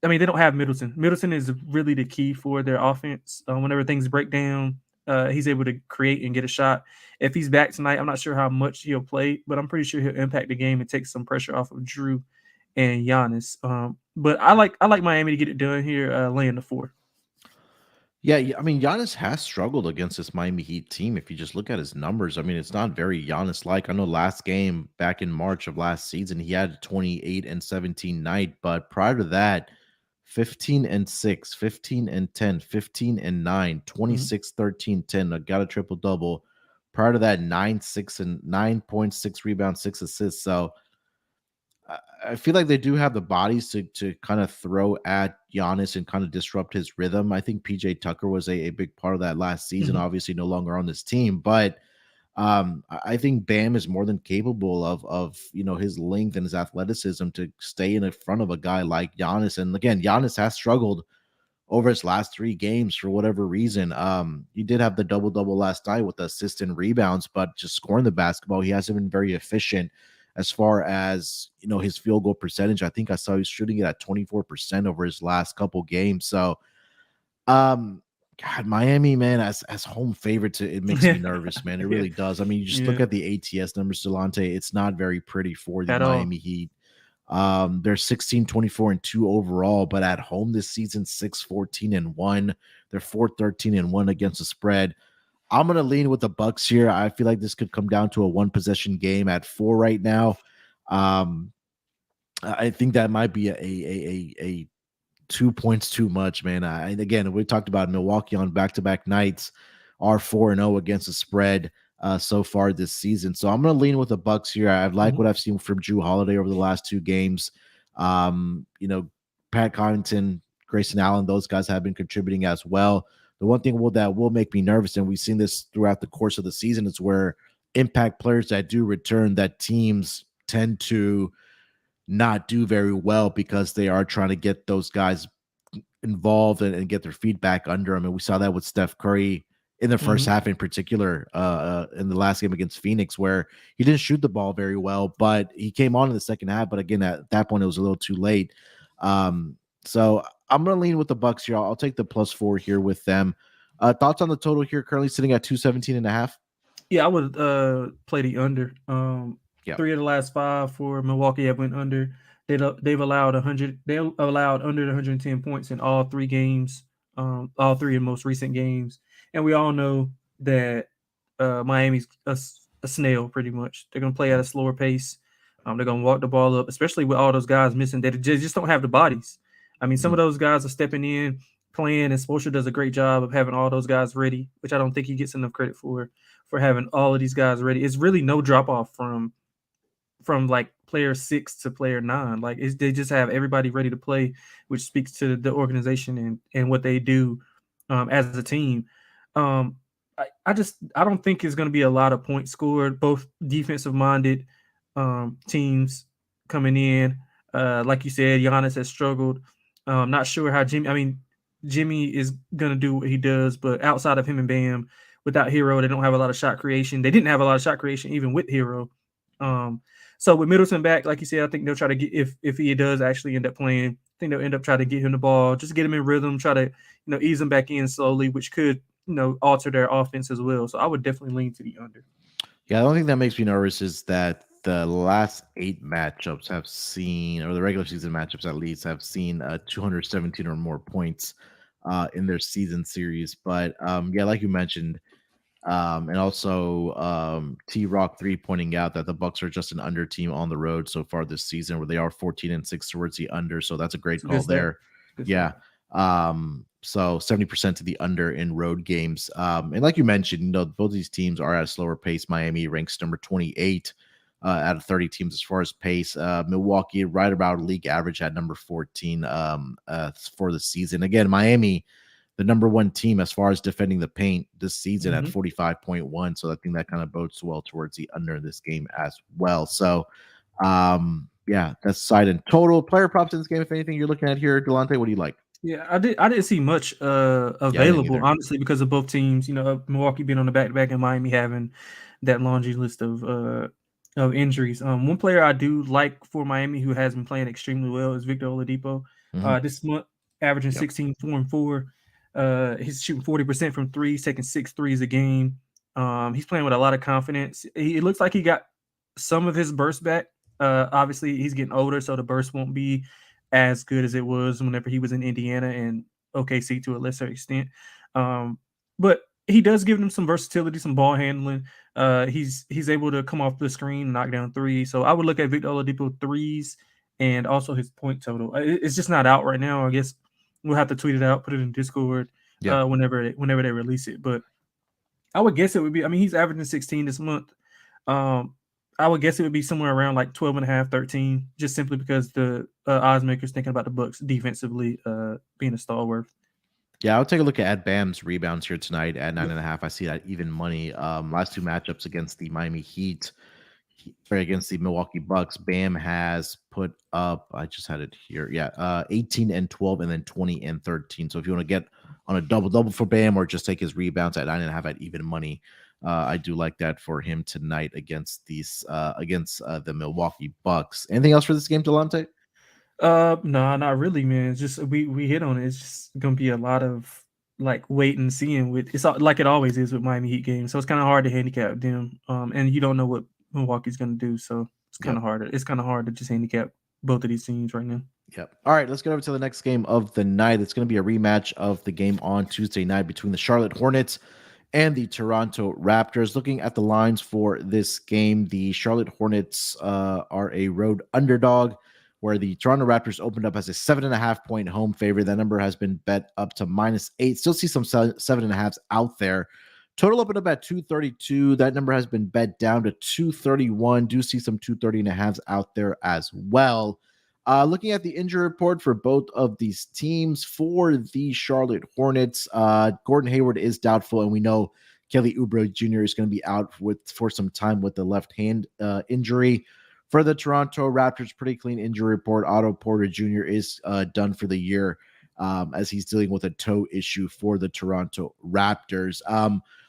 they don't have Middleton. Middleton is really the key for their offense. Whenever things break down, he's able to create and get a shot. If he's back tonight, I'm not sure how much he'll play, but I'm pretty sure he'll impact the game and take some pressure off of Drew and Giannis. But I like Miami to get it done here, laying the 4. Yeah, Giannis has struggled against this Miami Heat team. If you just look at his numbers, it's not very Giannis-like. I know last game back in March of last season, he had a 28 and 17 night, but prior to that, 15 and 6, 15 and 10, 15 and 9, 26, 13, 10. Got a triple double. Prior to that, 9.6 rebounds, 6 assists. So I feel like they do have the bodies to kind of throw at Giannis and kind of disrupt his rhythm. I think PJ Tucker was a big part of that last season. Mhm. Obviously, no longer on this team, but I think Bam is more than capable of his length and his athleticism to stay in front of a guy like Giannis. And again, Giannis has struggled over his last 3 games for whatever reason. He did have the double double last night with assists and rebounds, but just scoring the basketball, he hasn't been very efficient as far as his field goal percentage. I think I saw he's shooting it at 24% over his last couple games. So um, God, Miami, man, as home favorites, it makes me nervous, man. It Yeah. really does. I mean, you just look Yeah. at the ATS numbers, Delonte. It's not very pretty for the At all. Miami Heat. They're 16-24-2 overall, but at home this season, 6-14-1. They're 4-13-1 against the spread. I'm gonna lean with the Bucks here. I feel like this could come down to a one possession game at 4 right now. Um, I think that might be a 2 points too much, man. And again, we talked about Milwaukee on back-to-back nights are 4-0 against the spread so far this season. So I'm going to lean with the Bucks here. I like Mhm. what I've seen from Drew Holiday over the last 2 games. Pat Connaughton, Grayson Allen, those guys have been contributing as well. The one thing that will make me nervous, and we've seen this throughout the course of the season, is where impact players that do return, that teams tend to not do very well because they are trying to get those guys involved and get their feedback under them. And we saw that with Steph Curry in the first Mhm. half, in particular, in the last game against Phoenix, where he didn't shoot the ball very well, but he came on in the second half. But again, at that point, it was a little too late. So I'm going to lean with the Bucks here. I'll take the +4 here with them. Thoughts on the total here, currently sitting at 217.5. Yeah, I would play the under. Yeah. 3 of the last 5 for Milwaukee have went under. They've allowed 100. They allowed under 110 points in all 3 games. All 3 in most recent games, and we all know that Miami's a snail. Pretty much, they're gonna play at a slower pace. They're gonna walk the ball up, especially with all those guys missing. They just don't have the bodies. I mean, some Mhm. of those guys are stepping in, playing, and Spoelstra does a great job of having all those guys ready, which I don't think he gets enough credit for having all of these guys ready. It's really no drop off from like player 6 to player 9. Like they just have everybody ready to play, which speaks to the organization and what they do as a team. Um, I don't think it's going to be a lot of points scored. Both defensive minded teams coming in. Like you said, Giannis has struggled. Not sure how Jimmy. I mean, Jimmy is going to do what he does, but outside of him and Bam, without Hero, they don't have a lot of shot creation. They didn't have a lot of shot creation even with Hero. Um, so with Middleton back, like you said, I think they'll try to get if he does actually end up playing, I think they'll end up trying to get him the ball, just get him in rhythm, try to ease him back in slowly, which could alter their offense as well. So I would definitely lean to the under. Yeah, the only thing that makes me nervous is that the last 8 matchups have seen, or the regular season matchups at least, have seen 217 or more points in their season series. But yeah, like you mentioned, and also T Rock 3 pointing out that the Bucks are just an under team on the road so far this season, where they are 14-6 towards the under. So that's a great It's a good call stat. there. Good Yeah. stat. So 70% to the under in road games. And like you mentioned, both these teams are at a slower pace. Miami ranks number 28 out of 30 teams as far as pace. Milwaukee right about league average at number 14 for the season. Again, Miami, the number one team as far as defending the paint this season at Mm-hmm. 45.1. So I think that kind of bodes well towards the under in this game as well. So yeah, that's side and total player props in this game. If anything you're looking at here, Delonte, what do you like? Yeah, I didn't see much Yeah, I didn't available, either. honestly, because of both teams. Milwaukee being on the back to back and Miami having that laundry list of injuries. One player I do like for Miami who has been playing extremely well is Victor Oladipo. Hmm. This month, averaging Yep. 16, 4, and 4. He's shooting 40% from three, taking 6 threes a game. He's playing with a lot of confidence. It looks like he got some of his burst back. Obviously, he's getting older, so the burst won't be as good as it was whenever he was in Indiana and OKC to a lesser extent. But he does give them some versatility, some ball handling. He's able to come off the screen, knock down threes. So I would look at Victor Oladipo threes and also his point total. It's just not out right now. I guess we'll have to tweet it out, put it in Discord Yeah. whenever they release it. But I would guess it would be. I mean, he's averaging 16 this month. Um, I would guess it would be somewhere around like 12 and a half, 13, just simply because the odds makers thinking about the Bucks defensively being a stalwart. Yeah, I'll take a look at Bam's rebounds here tonight at 9.5. I see that even money. Last two matchups against the Miami Heat, sorry, against the Milwaukee Bucks, Bam has put up. I just had it here. Yeah, 18 and 12, and then 20 and 13. So if you want to get on a double double for Bam, or just take his rebounds at 9.5 at even money, I do like that for him tonight against the Milwaukee Bucks. Anything else for this game, Delonte? No, not really, man. It's just we hit on it. It's just gonna be a lot of like wait and seeing with like it always is with Miami Heat games. So it's kind of hard to handicap them. And you don't know what Milwaukee's gonna do. So it's kind Yep. of hard. It's kind of hard to just handicap both of these teams right now. Yep. All right, let's get over to the next game of the night. It's going to be a rematch of the game on Tuesday night between the Charlotte Hornets and the Toronto Raptors. Looking at the lines for this game, the Charlotte Hornets are a road underdog, where the Toronto Raptors opened up as a 7.5 point home favorite. That number has been bet up to -8. Still see some 7.5s out there. Total opened up at 232. That number has been bet down to 231. Do see some 230.5s out there as well. Looking at the injury report for both of these teams, for the Charlotte Hornets, Gordon Hayward is doubtful, and we know Kelly Oubre Jr. is going to be out for some time with the left hand injury. For the Toronto Raptors, pretty clean injury report. Otto Porter Jr. is done for the year, as he's dealing with a toe issue for the Toronto Raptors.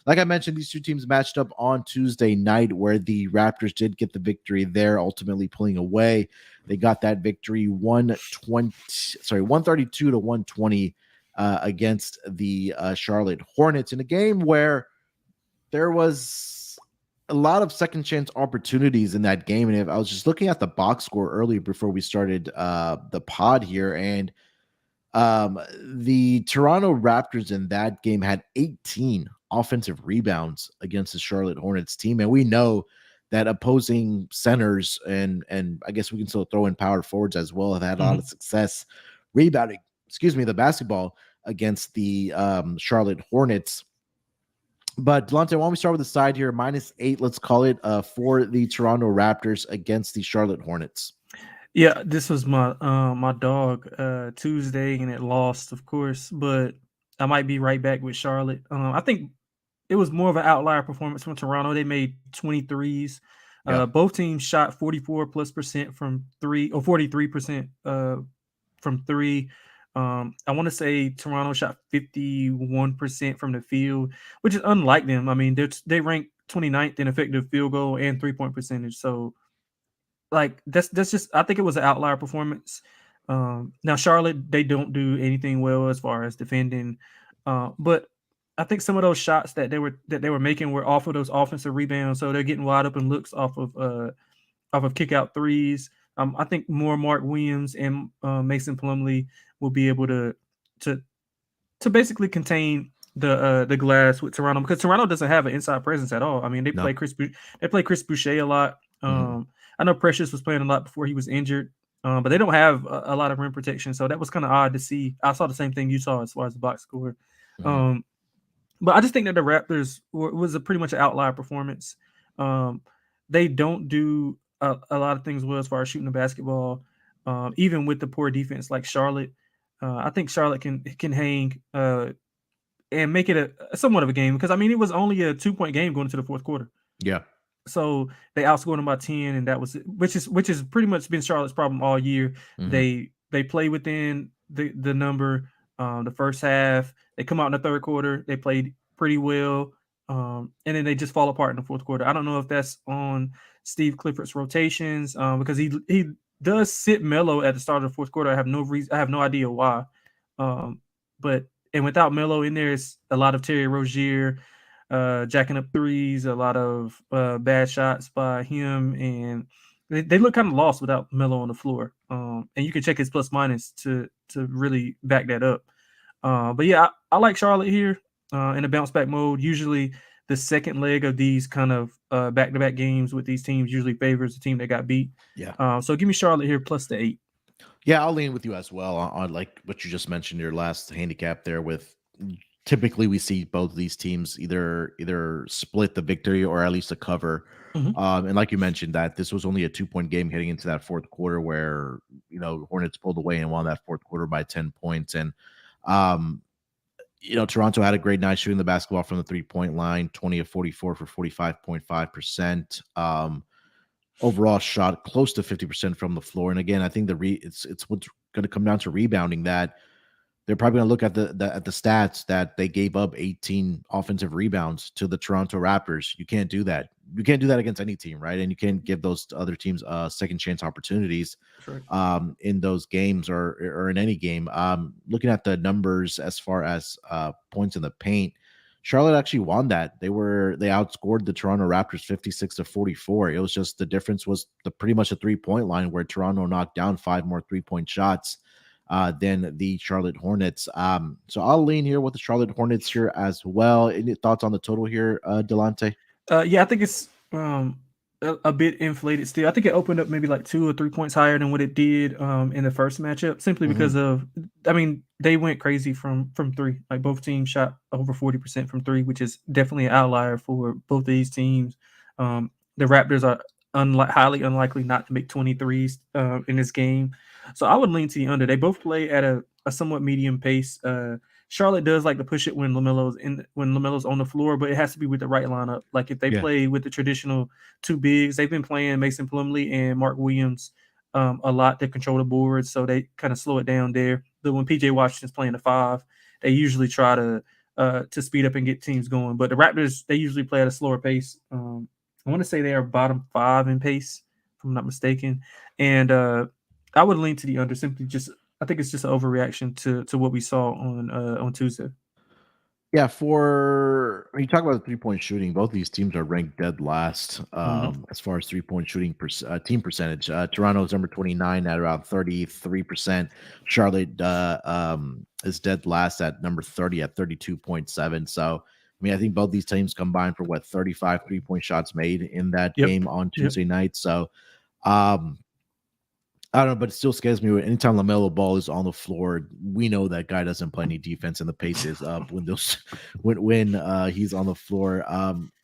Like I mentioned, these two teams matched up on Tuesday night, where the Raptors did get the victory there, ultimately pulling away. They got that victory 132 to 120 against the Charlotte Hornets, in a game where there was a lot of second chance opportunities in that game. And if I was just looking at the box score earlier before we started the pod here, and the Toronto Raptors in that game had 18 offensive rebounds against the Charlotte Hornets team. And we know that opposing centers, and I guess we can still throw in power forwards as well, have had a lot of success rebounding, the basketball against the Charlotte Hornets. But Delonte, why don't we start with the side here? -8, let's call it, for the Toronto Raptors against the Charlotte Hornets. Yeah, this was my dog Tuesday, and it lost, of course, but I might be right back with Charlotte. I think it was more of an outlier performance from Toronto. They made 23s. Yeah. Both teams shot 44+% from three, or 43% from three. I want to say Toronto shot 51% from the field, which is unlike them. I mean, they rank 29th in effective field goal and 3-point percentage. So, like, that's just, I think it was an outlier performance. Now Charlotte, they don't do anything well as far as defending, but I think some of those shots that they were making were off of those offensive rebounds, so they're getting wide open looks off of kick out threes. I think more Mark Williams and Mason Plumlee will be able to basically contain the glass with Toronto, because Toronto doesn't have an inside presence at all. I mean, they play Chris Boucher a lot. I know Precious was playing a lot before he was injured, but they don't have a lot of rim protection, so that was kind of odd to see. I saw the same thing you saw as far as the box score. But I just think that the Raptors was a pretty much an outlier performance. They don't do a lot of things well as far as shooting the basketball, even with the poor defense like Charlotte. I think Charlotte can hang and make it a somewhat of a game, because I mean it was only a 2-point game going into the fourth quarter. Yeah. So they outscored them by 10, and that was it, which is pretty much been Charlotte's problem all year. They play within the number. The first half, they come out in the third quarter, they played pretty well, and then they just fall apart in the fourth quarter. I don't know if that's on Steve Clifford's rotations, because he does sit Melo at the start of the fourth quarter. I have no idea why. But without Melo in there, it's a lot of Terry Rozier jacking up threes, a lot of bad shots by him, and they look kind of lost without Melo on the floor. And you can check his plus minus to really back that up. But yeah, I like Charlotte here in a bounce back mode. Usually the second leg of these kind of back-to-back games with these teams usually favors the team that got beat. Yeah. So give me Charlotte here plus the 8. Yeah, I'll lean with you as well on like what you just mentioned, your last handicap there, with typically we see both of these teams either split the victory or at least a cover. Mhm. And like you mentioned, that this was only a 2 point game heading into that fourth quarter, where Hornets pulled away and won that fourth quarter by 10 points. And um, Toronto had a great night shooting the basketball from the 3 point line, 20 of 44 for 45.5%. Overall shot close to 50% from the floor. And again, I think it's what's going to come down to rebounding, that they're probably going to look at the stats that they gave up 18 offensive rebounds to the Toronto Raptors. You can't do that. You can't do that against any team, right? And you can't give those other teams second chance opportunities That's right. in those games, or in any game. Looking at the numbers as far as points in the paint, Charlotte actually won that. They outscored the Toronto Raptors 56-44. It was just the difference was pretty much a 3 point line, where Toronto knocked down 5 more 3 point shots than the Charlotte Hornets. So I'll lean here with the Charlotte Hornets here as well. Any thoughts on the total here, Delonte? Yeah, I think it's a bit inflated still. I think it opened up maybe like 2 or 3 points higher than what it did in the first matchup, simply Mm-hmm. because of, I mean, they went crazy from three. Like both teams shot over 40% from three, which is definitely an outlier for both of these teams. The Raptors are highly unlikely not to make 23s in this game, so I would lean to the under. They both play at a somewhat medium pace. Charlotte does like to push it when LaMelo's on the floor, but it has to be with the right lineup. Like if they Yeah. play with the traditional two bigs, they've been playing Mason Plumlee and Mark Williams a lot to control the boards, so they kind of slow it down there. But when PJ Washington's playing the five, they usually try to speed up and get teams going. But the Raptors, they usually play at a slower pace. I want to say they are bottom five in pace, if I'm not mistaken. And I would lean to the under, simply just I think it's just an overreaction to what we saw on Tuesday. Yeah, for when you talk about the 3 point shooting, both these teams are ranked dead last Mhm. as far as 3 point shooting team percentage. Toronto's number 29 at around 33%. Charlotte is dead last at number 30 at 32.7. So, I mean, I think both these teams combined for 35 3 point shots made in that Yep. game on Yep. Tuesday night. So, um, I don't know, but it still scares me. Anytime LaMelo Ball is on the floor, we know that guy doesn't play any defense, and the pace is up when those when he's on the floor.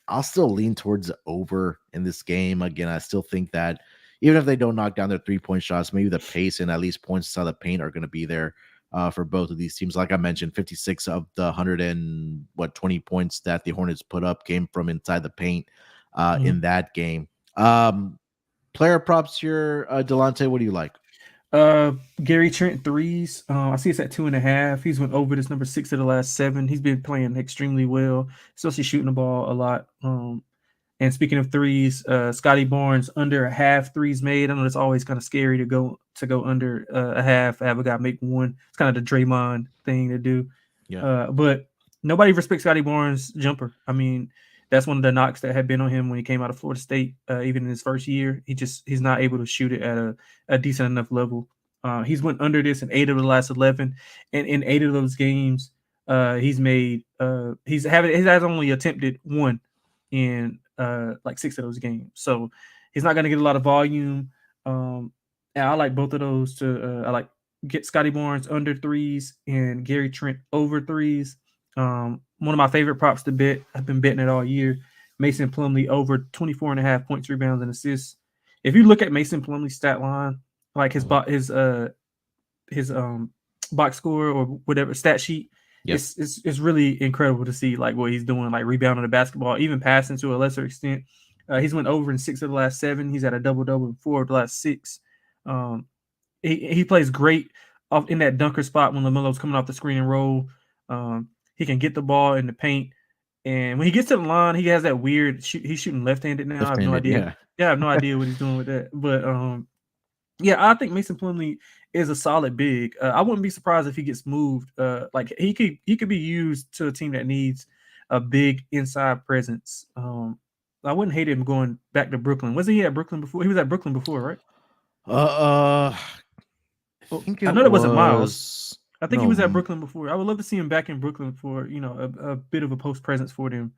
I'll still lean towards the over in this game. Again, I still think that even if they don't knock down their 3 point shots, maybe the pace and at least points inside the paint are going to be there for both of these teams. Like I mentioned, 56 of the 120 points that the Hornets put up came from inside the paint Mhm. in that game. Um, Player props here, Delonte. What do you like? Gary Trent threes. I see it's at 2.5. He's went over this number six of the last seven. He's been playing extremely well, especially shooting the ball a lot. And speaking of threes, Scotty Barnes under a half threes made. I know it's always kind of scary to go under a half. Have a guy make one. It's kind of the Draymond thing to do. Yeah, But nobody respects Scotty Barnes' jumper. I mean, that's one of the knocks that had been on him when he came out of Florida State. Even in his first year, he's not able to shoot it at a decent enough level. He's went under this in 8 of the last 11, and in 8 of those games, he's made he has only attempted one in like 6 of those games. So he's not going to get a lot of volume. And I like both of those I like get Scotty Barnes under threes and Gary Trent over threes. One of my favorite props to bet. I've been betting it all year. Mason Plumlee over 24 and a half points, rebounds, and assists. If you look at Mason Plumlee's stat line, like mhm, his box score or whatever stat sheet, yeah, it's really incredible to see like what he's doing, like rebounding the basketball, even passing to a lesser extent. He's went over in 6 of the last 7. He's had a double double in 4 of the last 6. Um, he plays great off in that dunker spot when LaMelo's coming off the screen and roll. He can get the ball in the paint, and when he gets to the line, he has that weird he's shooting left-handed now. I have no left-handed. idea. Yeah, Yeah, I have no idea what he's doing with that. But yeah, I think Mason Plumlee is a solid big. I wouldn't be surprised if he gets moved. Like he could be used to a team that needs a big inside presence. I wouldn't hate him going back to Brooklyn. Wasn't he at Brooklyn before? He was at Brooklyn before, right? I Well, think I it know that wasn't Miles. was I think he no. was at Brooklyn before. I would love to see him back in Brooklyn for a bit of a post presence for them.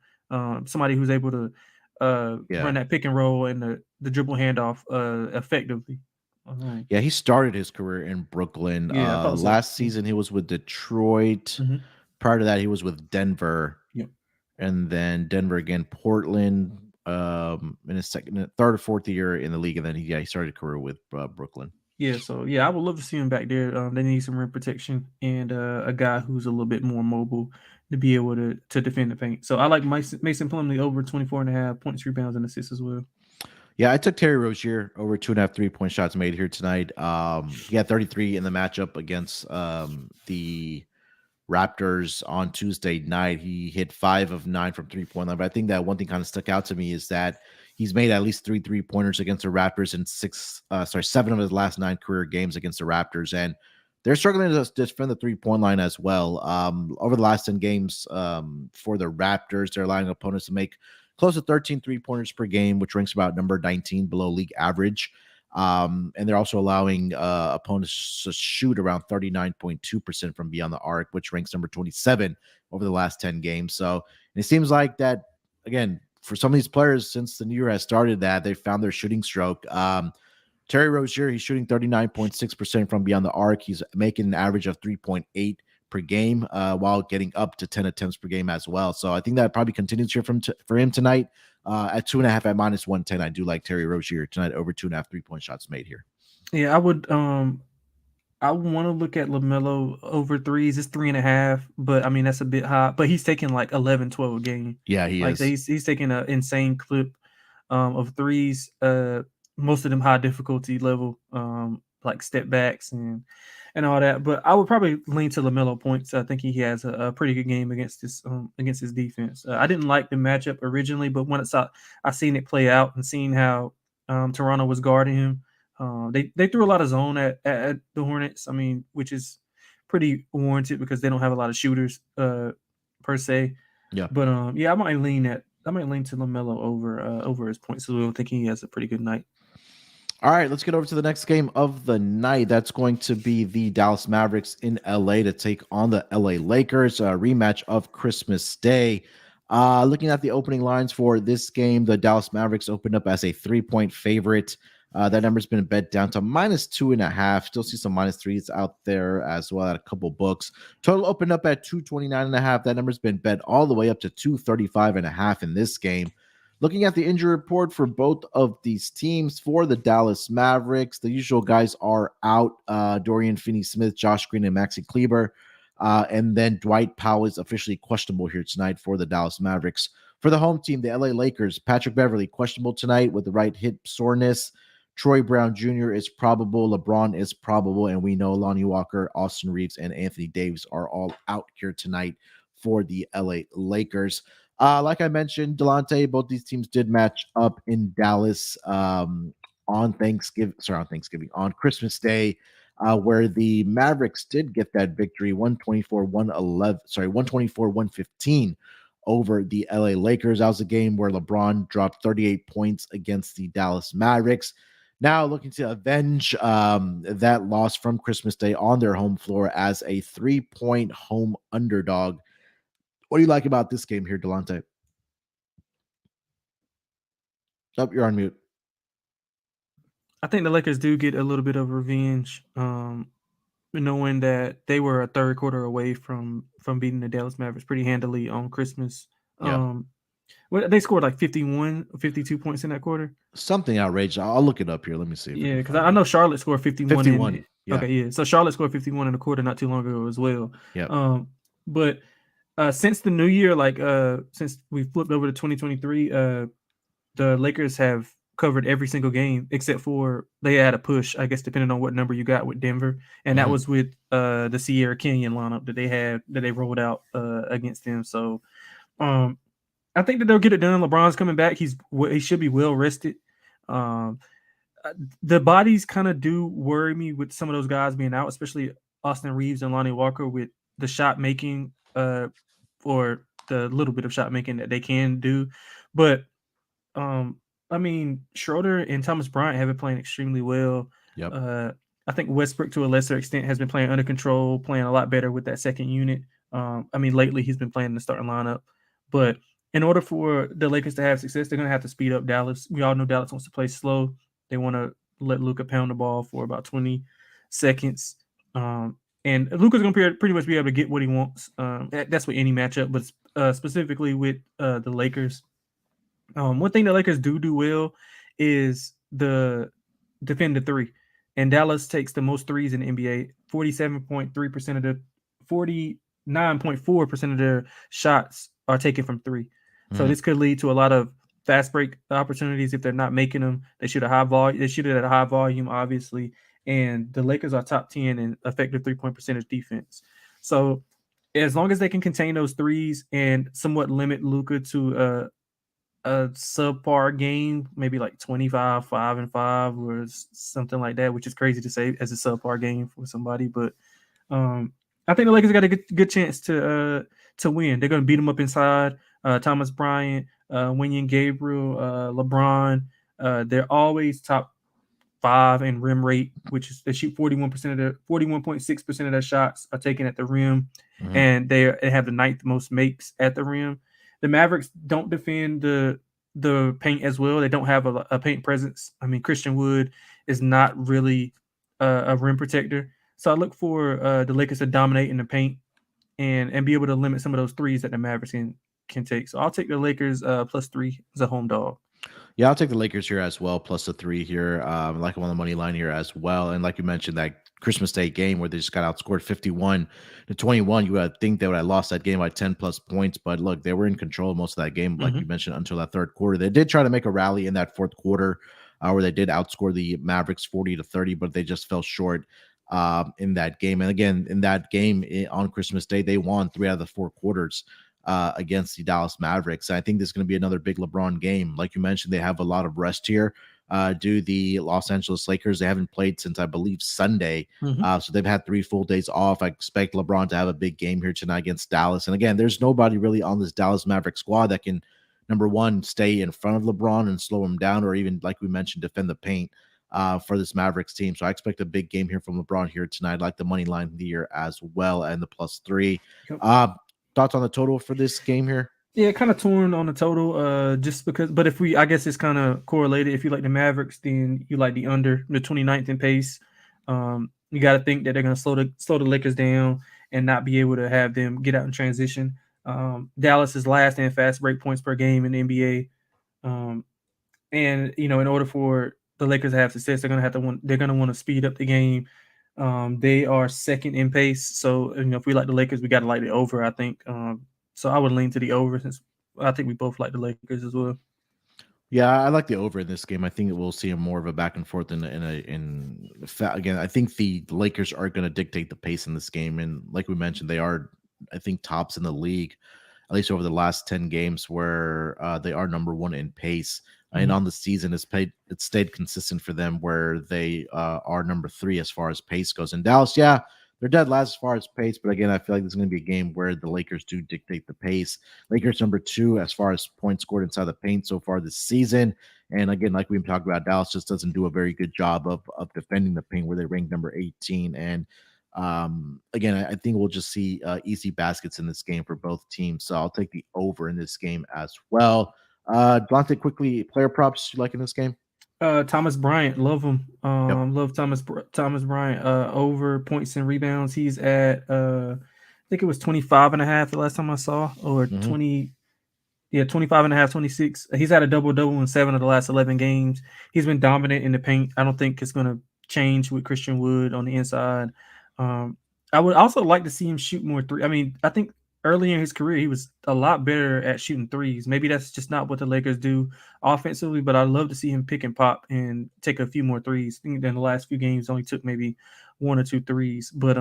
Somebody who's able to run Yeah, that pick and roll and the dribble handoff effectively. Um, yeah. He started his career in Brooklyn. yeah, I thought so. Last season he was with Detroit. Mhm. Prior to that, he was with Denver, Yep. and then Denver again, Portland, in his third or fourth year in the league, and then he started a career with Brooklyn. Yeah, so yeah, I would love to see him back there. They need some rim protection and a guy who's a little bit more mobile to be able to defend the paint. So I like Mason Plumlee over 24.5 points, rebounds, and assists as well. Yeah, I took Terry Rozier over 2.5 3-point shots made here tonight. He had 33 in the matchup against the Raptors on Tuesday night. He hit 5 of 9 from 3-point line. But I think that one thing kind of stuck out to me is that he's made at least 3 3-pointers against the Raptors in 7 of his last 9 career games against the Raptors. And they're struggling to defend the 3-point line as well. Over the last 10 games for the Raptors, they're allowing opponents to make close to 13 3-pointers per game, which ranks about number 19 below league average. And they're also allowing opponents to shoot around 39.2% from beyond the arc, which ranks number 27 over the last 10 games. So it seems like that, again, for some of these players, since the new year has started, that they found their shooting stroke. Terry Rozier, he's shooting 39.6% from beyond the arc. He's making an average of 3.8 per game while getting up to 10 attempts per game as well. So I think that probably continues here for him tonight. At 2.5 at -110, I do like Terry Rozier tonight over 2.5 3-point shots made here. Yeah, I want to look at LaMelo over threes. It's 3.5, but I mean that's a bit high. But he's taking like 11, 12 a game. Yeah, he Like is. he's taking an insane clip of threes. Most of them high difficulty level, like step backs and all that. But I would probably lean to LaMelo points. I think he has a pretty good game against his defense. I didn't like the matchup originally, but when I seen it play out and seen how Toronto was guarding him. They threw a lot of zone at the Hornets. I mean, which is pretty warranted because they don't have a lot of shooters per se. Yeah. But yeah, I might lean to LaMelo over his points. So I think he has a pretty good night. All right, let's get over to the next game of the night. That's going to be the Dallas Mavericks in LA to take on the LA Lakers, a rematch of Christmas Day. Looking at the opening lines for this game, the Dallas Mavericks opened up as a 3-point favorite. That number's been bet down to -2.5. Still see some -3s out there as well at a couple books. Total opened up at 229.5. That number's been bet all the way up to 235.5 in this game. Looking at the injury report for both of these teams, for the Dallas Mavericks, the usual guys are out: Dorian Finney-Smith, Josh Green, and Maxi Kleber. And then Dwight Powell is officially questionable here tonight for the Dallas Mavericks. For the home team, the LA Lakers, Patrick Beverley questionable tonight with the right hip soreness. Troy Brown Jr. is probable. LeBron is probable. And we know Lonnie Walker, Austin Reeves, and Anthony Davis are all out here tonight for the LA Lakers. Like I mentioned, Delonte, both these teams did match up in Dallas on Christmas Day, where the Mavericks did get that victory, 124-115 over the LA Lakers. That was a game where LeBron dropped 38 points against the Dallas Mavericks. Now looking to avenge that loss from Christmas Day on their home floor as a 3-point home underdog. What do you like about this game here, Delonte? Oh, you're on mute. I think the Lakers do get a little bit of revenge, knowing that they were a third quarter away from beating the Dallas Mavericks pretty handily on Christmas. Yeah. They scored like 51, 52 points in that quarter. Something outrageous. I'll look it up here. Let me see. Yeah, because I know Charlotte scored 51. 51. Yeah. Okay, yeah. So Charlotte scored 51 in the quarter not too long ago as well. Yeah. But since the new year, like since we flipped over to 2023, the Lakers have covered every single game except for they had a push, I guess, depending on what number you got with Denver, and that was with the Sierra Canyon lineup that they rolled out against them. So I think that they'll get it done. LeBron's coming back. He should be well rested. The bodies kind of do worry me with some of those guys being out, especially Austin Reeves and Lonnie Walker with the shot making or the little bit of shot making that they can do. But I mean, Schroeder and Thomas Bryant have been playing extremely well. Yep. I think Westbrook, to a lesser extent, has been playing under control, playing a lot better with that second unit. I mean, lately he's been playing in the starting lineup. But in order for the Lakers to have success, they're going to have to speed up Dallas. We all know Dallas wants to play slow. They want to let Luka pound the ball for about 20 seconds. and Luka's gonna pretty much be able to get what he wants. That's with any matchup, but specifically with the Lakers. One thing the Lakers do well is the defend the three, and Dallas takes the most threes in the NBA. 47.3% of the 49.4% of their shots are taken from three. So Mhm. this could lead to a lot of fast break opportunities if they're not making them. They shoot a high volume. They shoot it at a high volume, obviously. And the Lakers are top 10 in effective 3-point percentage defense. So as long as they can contain those threes and somewhat limit Luka to a subpar game, maybe like 25, 5-5 or something like that, which is crazy to say as a subpar game for somebody. But um, I think the Lakers got a good chance to win. They're going to beat them up inside. Thomas Bryant, Wenyen Gabriel, LeBron. They're always top 5 in rim rate, which is they shoot 41% of their 41.6% of their shots are taken at the rim, Mhm. and they have the ninth most makes at the rim. The Mavericks don't defend the paint as well. They don't have a paint presence. I mean, Christian Wood is not really a rim protector. So I look for the Lakers to dominate in the paint and be able to limit some of those threes that the Mavericks can take. So I'll take the Lakers +3 as a home dog. Yeah, I'll take the Lakers here as well, plus a 3 here. Like I'm on the money line here as well. And like you mentioned, that Christmas Day game where they just got outscored 51-21. You would think they would have lost that game by 10 plus points. But look, they were in control most of that game, like you Mm-hmm. mentioned, until that third quarter. They did try to make a rally in that fourth quarter where they did outscore the Mavericks 40-30, but they just fell short in that game. And again, in that game on Christmas Day, they won 3 out of the 4 quarters against the Dallas Mavericks. I think this is going to be another big LeBron game. Like you mentioned, they have a lot of rest here. Do the Los Angeles Lakers? They haven't played since I believe Sunday, Mm-hmm. so they've had 3 full days off. I expect LeBron to have a big game here tonight against Dallas. And again, there's nobody really on this Dallas Maverick squad that can, number one, stay in front of LeBron and slow him down, or even like we mentioned, defend the paint for this Mavericks team. So I expect a big game here from LeBron here tonight. I like the money line here as well and the +3. Yep. Uh, Thoughts on the total for this game here? Yeah, kind of torn on the total, just because. But if I guess it's kind of correlated. If you like the Mavericks, then you like the under, the 29th in pace. You got to think that they're going to slow the Lakers down and not be able to have them get out in transition. Dallas is last in fast break points per game in the NBA. And in order for the Lakers to have success, they're going to want to speed up the game. They are second in pace, so if we like the Lakers, we got to like the over. I think. So I would lean to the over since I think we both like the Lakers as well. Yeah, I like the over in this game. I think we'll see more of a back and forth again. I think the Lakers are going to dictate the pace in this game, and like we mentioned, they are, I think, tops in the league, at least over the last 10 games, where they are number one in pace. And Mhm. on the season, it's stayed consistent for them, where they are number 3 as far as pace goes. In Dallas, yeah, they're dead last as far as pace, but again, I feel like this is going to be a game where the Lakers do dictate the pace. Lakers number 2 as far as points scored inside the paint so far this season. And again, like we've talked about, Dallas just doesn't do a very good job of defending the paint, where they rank number 18. And again, I think we'll just see easy baskets in this game for both teams. So I'll take the over in this game as well. Delonte, quickly, player props you like in this game? Thomas Bryant, love him. Yep. Love Thomas Bryant. Over points and rebounds, he's at I think it was 25 and a half the last time I saw, or Mm-hmm. 20. Yeah, 25 and a half, 26. He's had a double-double in 7 of the last 11 games. He's been dominant in the paint. I don't think it's going to change with Christian Wood on the inside. Um, I would also like to see him shoot more three. I mean, I think early in his career, he was a lot better at shooting threes. Maybe that's just not what the Lakers do offensively, but I'd love to see him pick and pop and take a few more threes. I think in the last few games, only took maybe 1 or 2 threes. But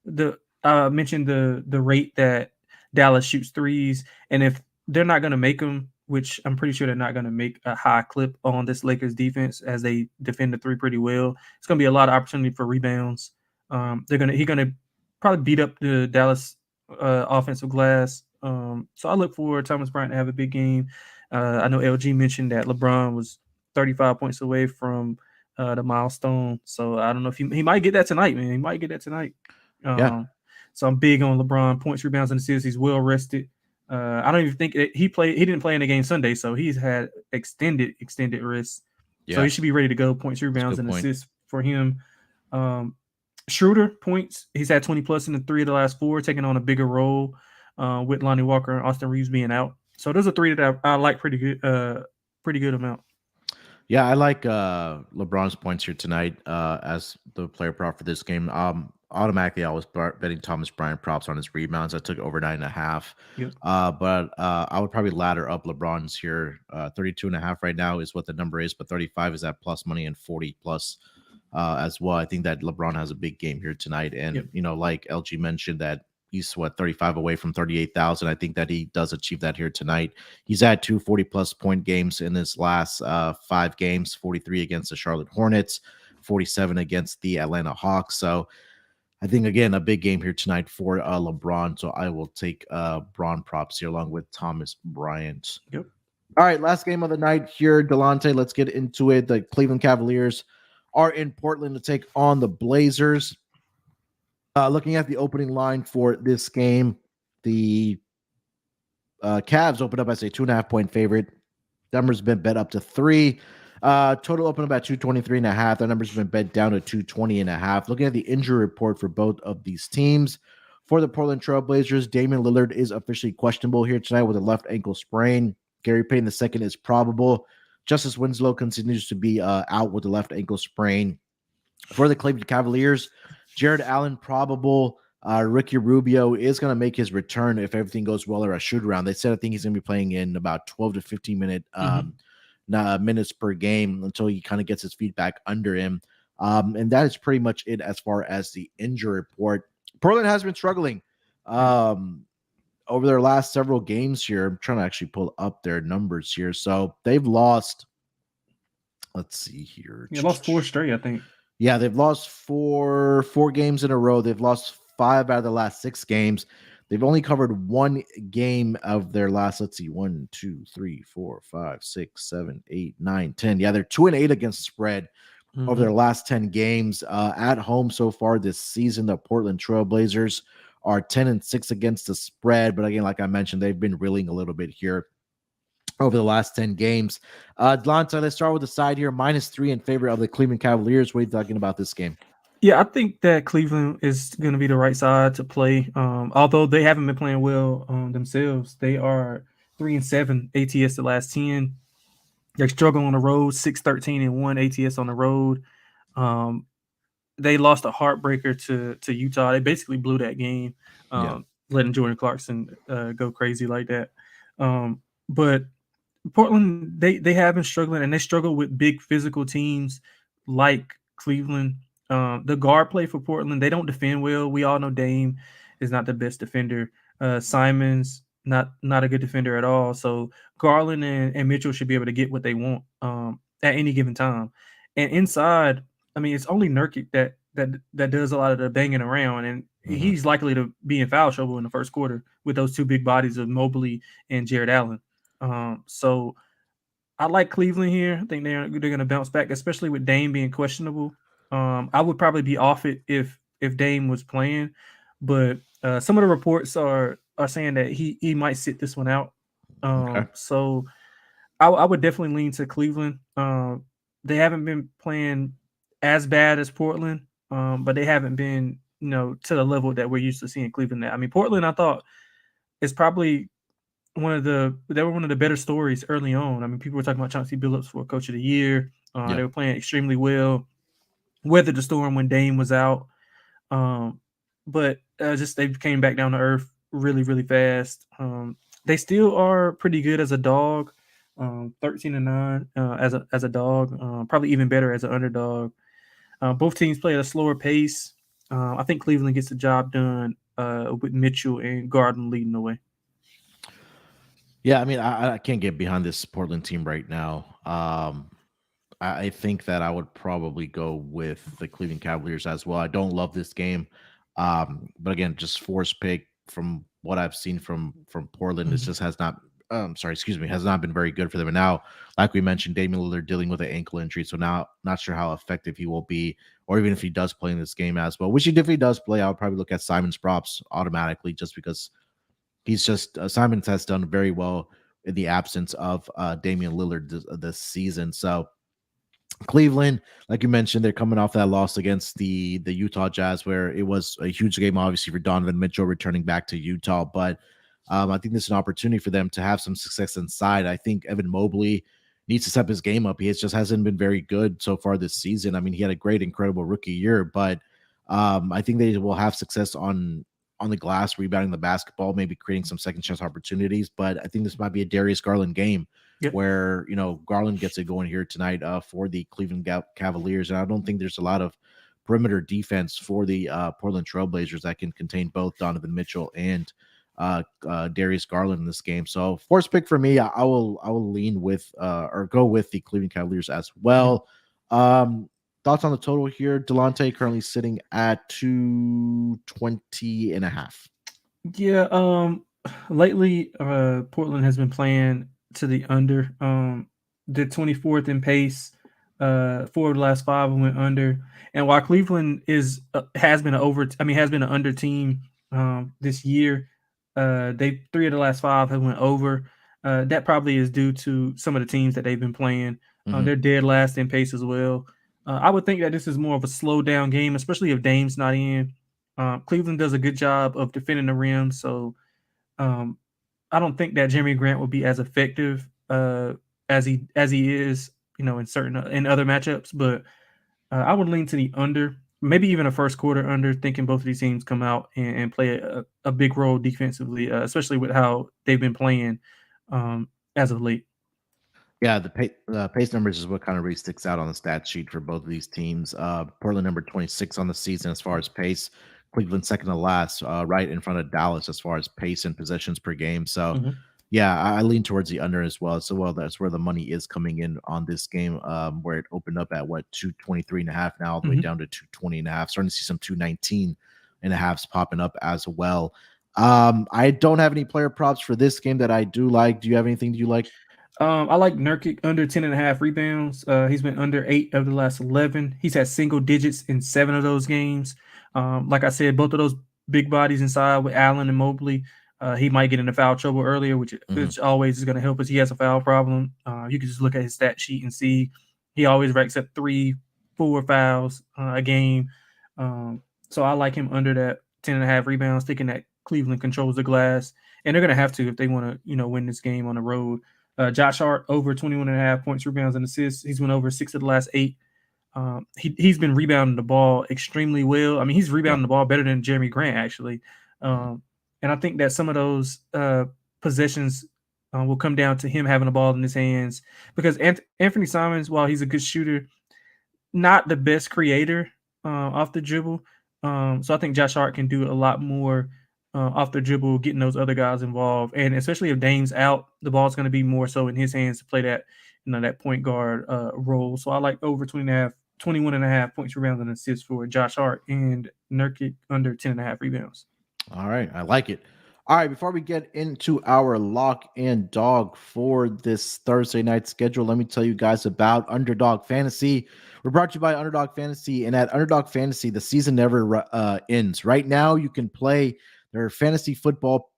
the I mentioned the rate that Dallas shoots threes, and if they're not going to make them, which I'm pretty sure they're not going to make a high clip on this Lakers defense as they defend the three pretty well. It's going to be a lot of opportunity for rebounds. He's going to probably beat up the Dallas offensive glass. So I look for Thomas Bryant to have a big game. I know LG mentioned that LeBron was 35 points away from the milestone. So I don't know if he might get that tonight, man. He might get that tonight. Yeah. Um, so I'm big on LeBron points, rebounds, and assists. He's well rested. I don't even think he played. He didn't play in the game Sunday, so he's had extended rest. So Yeah. he should be ready to go. Points, That's a rebounds, good and point. assists for him. Um, Schroeder points. He's had 20 plus in the 3 of the last 4, taking on a bigger role with Lonnie Walker and Austin Reeves being out. So those are 3 that I like pretty good. Pretty good amount. Yeah, I like LeBron's points here tonight as the player prop for this game. Automatically, I was betting Thomas Bryant props on his rebounds. I took over 9.5. Yep. But I would probably ladder up LeBron's here. 32.5 right now is what the number is, but 35 is at plus money and 40 plus as well. I think that LeBron has a big game here tonight. And, Yep. like LG mentioned, that he's 35 away from 38,000. I think that he does achieve that here tonight. He's had 2 40+ point games in his last 5 games, 43 against the Charlotte Hornets, 47 against the Atlanta Hawks. So I think, again, a big game here tonight for LeBron. So I will take Bron props here along with Thomas Bryant. Yep. All right, last game of the night here, Delonte. Let's get into it. The Cleveland Cavaliers are in Portland to take on the Blazers. Looking at the opening line for this game, the Cavs opened up as a 2.5-point favorite. Number's been bet up to 3. Total opened up at 223.5. The number's been bet down to 220.5. Looking at the injury report for both of these teams, for the Portland Trail Blazers, Damian Lillard is officially questionable here tonight with a left ankle sprain. Gary Payton II is probable. Justice Winslow continues to be out with the left ankle sprain. For the Cleveland Cavaliers, Jared Allen probable. Ricky Rubio is going to make his return if everything goes well or a shoot around. They said I think he's going to be playing in about 12 to 15 minutes per game until he kind of gets his feet back under him. And that is pretty much it as far as the injury report. Portland has been struggling over their last several games here. I'm trying to actually pull up their numbers here. So they've lost, let's see here. Yeah, lost 4 straight, I think. Yeah, they've lost four games in a row. They've lost 5 out of the last 6 games. They've only covered 1 game of their last, let's see, 1, 2, 3, 4, 5, 6, 7, 8, 9, 10. Yeah, they're 2-8 against the spread over their last 10 games. At home so far this season, the Portland Trail Blazers are 10-6 against the spread. But again, like I mentioned, they've been reeling a little bit here over the last 10 games. Delonte, let's start with the side here. -3 in favor of the Cleveland Cavaliers. What are you talking about this game? Yeah, I think that Cleveland is going to be the right side to play. Although they haven't been playing well themselves, they are 3-7 ATS the last 10. They struggle on the road, 6-13-1 ATS on the road. They lost a heartbreaker to Utah. They basically blew that game, letting Jordan Clarkson go crazy like that. But Portland, they have been struggling, and they struggle with big physical teams like Cleveland. The guard play for Portland, they don't defend well. We all know Dame is not the best defender. Simons, not a good defender at all. So Garland and Mitchell should be able to get what they want at any given time. And inside, I mean, it's only Nurkic that does a lot of the banging around, and he's likely to be in foul trouble in the first quarter with those 2 big bodies of Mobley and Jared Allen. So I like Cleveland here. I think they're going to bounce back, especially with Dame being questionable. I would probably be off it if Dame was playing, but some of the reports are saying that he might sit this one out. So I would definitely lean to Cleveland. They haven't been playing as bad as Portland, but they haven't been to the level that we're used to seeing Cleveland at. I mean, Portland, I thought, is probably they were one of the better stories early on. I mean, people were talking about Chauncey Billups for Coach of the Year. They were playing extremely well, weathered the storm when Dame was out. But just they came back down to earth really, really fast. They still are pretty good as a dog, 13-9 as a dog. Probably even better as an underdog. Both teams play at a slower pace. I think Cleveland gets the job done with Mitchell and Garden leading the way. Yeah, I mean, I can't get behind this Portland team right now. I think that I would probably go with the Cleveland Cavaliers as well. I don't love this game, but again, just force pick from what I've seen from Portland. It just has not. Has not been very good for them. And now, like we mentioned, Damian Lillard dealing with an ankle injury, so now not sure how effective he will be, or even if he does play in this game as well. Which he definitely does play. I would probably look at Simon's props automatically, just because he's just Simons has done very well in the absence of Damian Lillard this season. So Cleveland, like you mentioned, they're coming off that loss against the Utah Jazz, where it was a huge game, obviously, for Donovan Mitchell returning back to Utah. But I think this is an opportunity for them to have some success inside. I think Evan Mobley needs to step his game up. He just hasn't been very good so far this season. I mean, he had a great, incredible rookie year, but I think they will have success on the glass, rebounding the basketball, maybe creating some second chance opportunities. But I think this might be a Darius Garland game Yep. where Garland gets it going here tonight for the Cleveland Cavaliers, and I don't think there's a lot of perimeter defense for the Portland Trailblazers that can contain both Donovan Mitchell and Darius Garland in this game. So first pick for me, I will lean with or go with the Cleveland Cavaliers as well. Thoughts on the total here? Delonte currently sitting at 220 and a half. Yeah, lately, Portland has been playing to the under. The 24th in pace. Four of the last five went under. And while Cleveland has been has been an under team this year. They three of the last five have went over. That probably is due to some of the teams that they've been playing. They're dead last in pace as well. I would think that this is more of a slow down game, especially if Dame's not in. Cleveland does a good job of defending the rim, so um, I don't think that Jeremy Grant will be as effective as he is, in other matchups. But I would lean to the under, maybe even a first quarter under, thinking both of these teams come out and play a big role defensively, especially with how they've been playing as of late. Yeah, the pace numbers is what kind of really sticks out on the stat sheet for both of these teams. Portland number 26 on the season as far as pace. Cleveland second to last, right in front of Dallas as far as pace and possessions per game. So, Mhm. yeah, I lean towards the under as well. So, well, that's where the money is coming in on this game, where it opened up at what 223 and a half now, all the way Mhm. down to 220 and a half. Starting to see some 219 and a halves popping up as well. I don't have any player props for this game that I do like. Do you have anything that you like? I like Nurkic under 10.5 rebounds. He's been under 8 of the last 11. He's had single digits in 7 of those games. Like I said, both of those big bodies inside with Allen and Mobley. He might get into foul trouble earlier, which Mhm. which always is going to help us. He has a foul problem. You can just look at his stat sheet and see he always racks up 3, 4 fouls a game. So I like him under that 10.5 rebounds, thinking that Cleveland controls the glass, and they're going to have to if they want to, win this game on the road. Josh Hart over 21 and a half points, rebounds, and assists. He's went over 6 of the last 8. He's been rebounding the ball extremely well. I mean, he's Yeah. rebounding the ball better than Jeremy Grant, actually. And I think that some of those possessions will come down to him having the ball in his hands, because Anthony Simons, while he's a good shooter, not the best creator off the dribble. So I think Josh Hart can do a lot more off the dribble, getting those other guys involved. And especially if Dame's out, the ball's going to be more so in his hands to play that, that point guard role. So I like over 21 and a half points, rebounds, and assists for Josh Hart, and Nurkic under 10.5 rebounds. All right, I like it. All right, before we get into our lock and dog for this Thursday night schedule, let me tell you guys about Underdog Fantasy. We're brought to you by Underdog Fantasy, and at Underdog Fantasy, the season never ends. Right now, you can play their fantasy football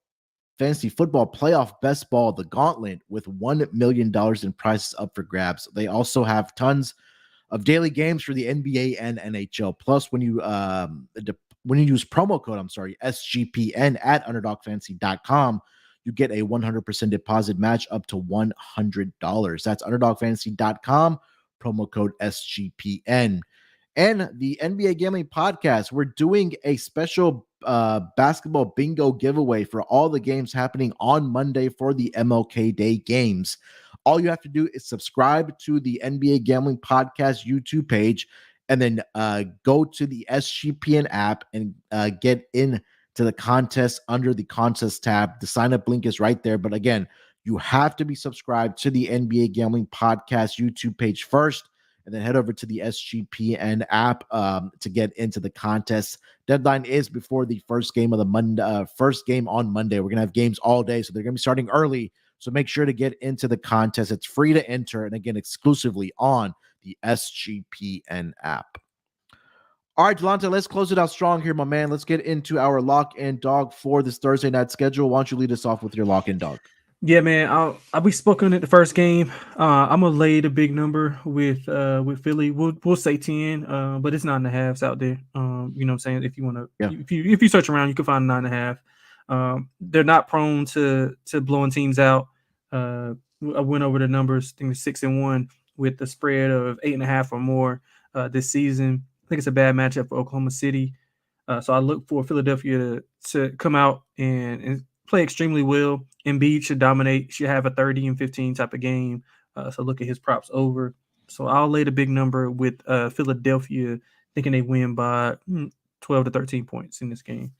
playoff best ball, the Gauntlet, with $1 million in prizes up for grabs. They also have tons of daily games for the NBA and NHL. Plus, when you use promo code, SGPN at underdogfantasy.com, you get a 100% deposit match up to $100. That's underdogfantasy.com, promo code SGPN. And the NBA Gambling Podcast, we're doing a special basketball bingo giveaway for all the games happening on Monday for the MLK Day games. All you have to do is subscribe to the NBA Gambling Podcast YouTube page, and then go to the SGPN app and get into the contest under the contest tab. The sign up link is right there. But again, you have to be subscribed to the NBA Gambling Podcast YouTube page first, and then head over to the SGPN app to get into the contest. Deadline is before the first game of the Monday. First game on Monday. We're gonna have games all day, so they're gonna be starting early. So make sure to get into the contest. It's free to enter, and again, exclusively on the SGPN app. All right, Delonte, let's close it out strong here, my man. Let's get into our lock and dog for this Thursday night schedule. Why don't you lead us off with your lock and dog? Yeah, man. I'll be spoken at the first game. I'm gonna lay the big number with Philly. We'll say 10, but it's 9.5s out there. You know what I'm saying? If you want to, Yeah. if you search around, you can find 9.5. They're not prone to blowing teams out. I went over the numbers. I think it's 6-1 with the spread of 8.5 or more this season. I think it's a bad matchup for Oklahoma City. So I look for Philadelphia to come out and play extremely well. Embiid should dominate, should have a 30 and 15 type of game. So look at his props over. So I'll lay the big number with Philadelphia, thinking they win by 12 to 13 points in this game.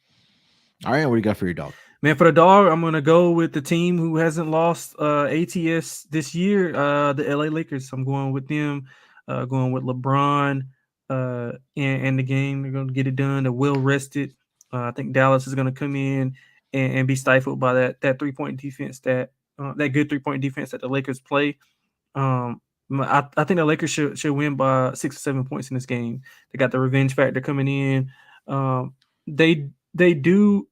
All right, what do you got for your dog? Man, for the dog, I'm gonna go with the team who hasn't lost ATS this year, the LA Lakers. I'm going with them, going with LeBron, and the game. They're gonna get it done. They're well rested. I think Dallas is gonna come in and be stifled by that 3-point defense that good 3-point defense that the Lakers play. I think the Lakers should win by 6 or 7 points in this game. They got the revenge factor coming in. They do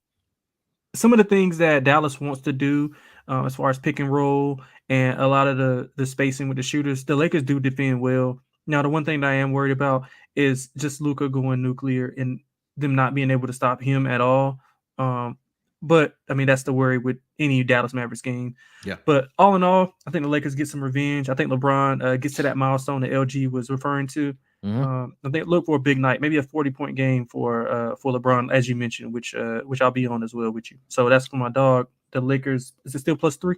some of the things that Dallas wants to do, as far as pick and roll and a lot of the spacing with the shooters, the Lakers do defend well. Now, the one thing that I am worried about is just Luka going nuclear and them not being able to stop him at all. Um, but I mean, that's the worry with any Dallas Mavericks game. Yeah. But all in all, I think the Lakers get some revenge. I think LeBron gets to that milestone that LG was referring to. Mm-hmm. I think look for a big night, maybe a 40-point game for LeBron, as you mentioned, which I'll be on as well with you. So that's for my dog. The Lakers, is it still +3?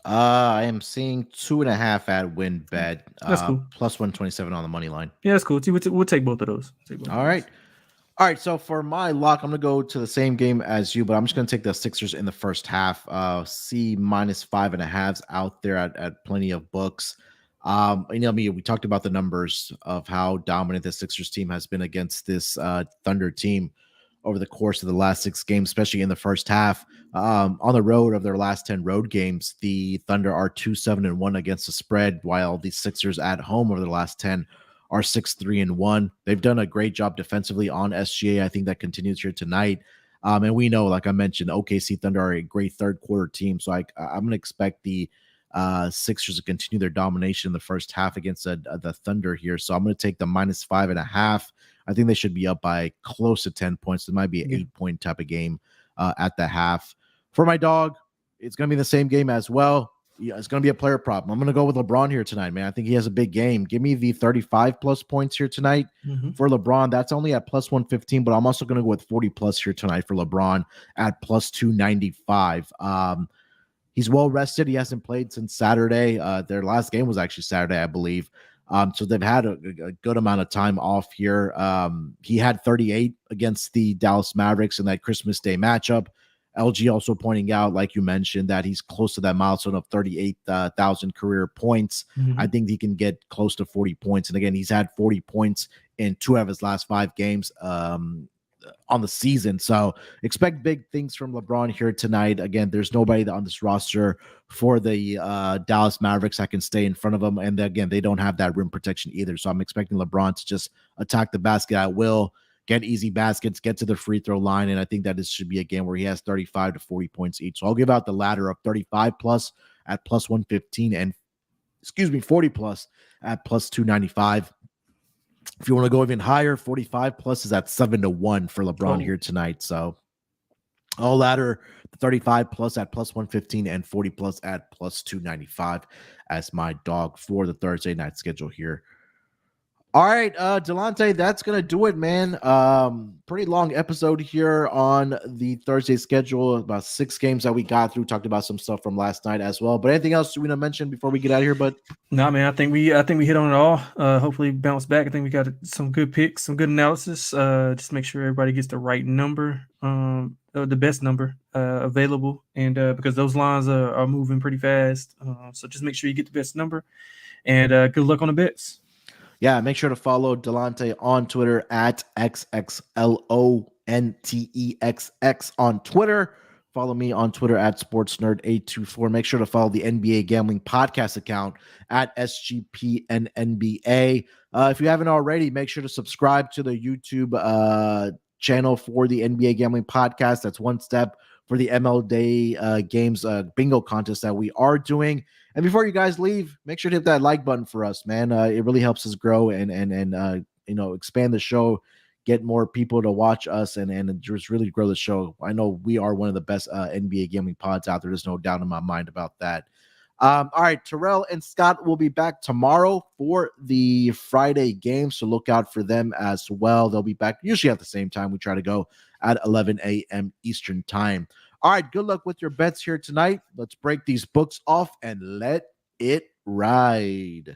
I am seeing 2.5 at win bet. That's cool. Plus 127 on the money line. Yeah, that's cool. We'll take both of those. All right. All right, so for my lock, I'm gonna go to the same game as you, but I'm just gonna take the Sixers in the first half. C minus 5.5s out there at plenty of books. We talked about the numbers of how dominant the Sixers team has been against this Thunder team over the course of the last 6 games, especially in the first half. On the road of their last 10 road games, the Thunder are 2-7-1 against the spread, while the Sixers at home over the last 10 are 6-3-1. They've done a great job defensively on SGA. I think that continues here tonight. And we know, like I mentioned, OKC Thunder are a great third quarter team. So I'm going to expect the Sixers to continue their domination in the first half against the Thunder here. So I'm going to take the minus 5.5. I think they should be up by close to 10 points. It might be an 8-point type of game at the half. For my dog, it's going to be the same game as well. Yeah, it's going to be a player problem. I'm going to go with LeBron here tonight, man. I think he has a big game. Give me the 35 plus points here tonight for LeBron. That's only at plus 115, but I'm also going to go with 40 plus here tonight for LeBron at plus 295. He's well rested. He hasn't played since Saturday. Their last game was actually Saturday, I believe. So they've had a good amount of time off here. He had 38 against the Dallas Mavericks in that Christmas Day matchup. LG also pointing out, like you mentioned, that he's close to that milestone of 38,000 career points. I think he can get close to 40 points. And again, he's had 40 points in 2 of his last 5 games on the season. So expect big things from LeBron here tonight. Again, there's nobody on this roster for the Dallas Mavericks that can stay in front of them. And again, they don't have that rim protection either. So I'm expecting LeBron to just attack the basket at will, get easy baskets, get to the free throw line. And I think that this should be a game where he has 35 to 40 points each. So I'll give out the ladder of 35 plus at plus 115 and 40 plus at plus 295. If you want to go even higher, 45 plus is at 7-1 for LeBron here tonight. So I'll ladder the 35 plus at plus 115 and 40 plus at plus 295 as my dog for the Thursday night schedule here. All right, Delonte, that's going to do it, man. Pretty long episode here on the Thursday schedule. About 6 games that we got through. Talked about some stuff from last night as well. But anything else you want to mention before we get out of here, bud? No, man, I think we hit on it all. Hopefully bounce back. I think we got some good picks, some good analysis. Just make sure everybody gets the right number, the best number available. And because those lines are moving pretty fast. So just make sure you get the best number. And good luck on the bets. Yeah, make sure to follow Delonte on Twitter at XXLONTEXX on Twitter. Follow me on Twitter at SportsNerd824. Make sure to follow the NBA Gambling Podcast account at SGPNNBA. If you haven't already, make sure to subscribe to the YouTube channel for the NBA Gambling Podcast. That's one step for the ML Day games bingo contest that we are doing. And before you guys leave, make sure to hit that like button for us, man. It really helps us grow and expand the show, get more people to watch us, and just really grow the show. I know we are one of the best NBA gaming pods out there. There's no doubt in my mind about that. All right, Terrell and Scott will be back tomorrow for the Friday game, so look out for them as well. They'll be back usually at the same time. We try to go at 11 a.m. Eastern time. All right, good luck with your bets here tonight. Let's break these books off and let it ride.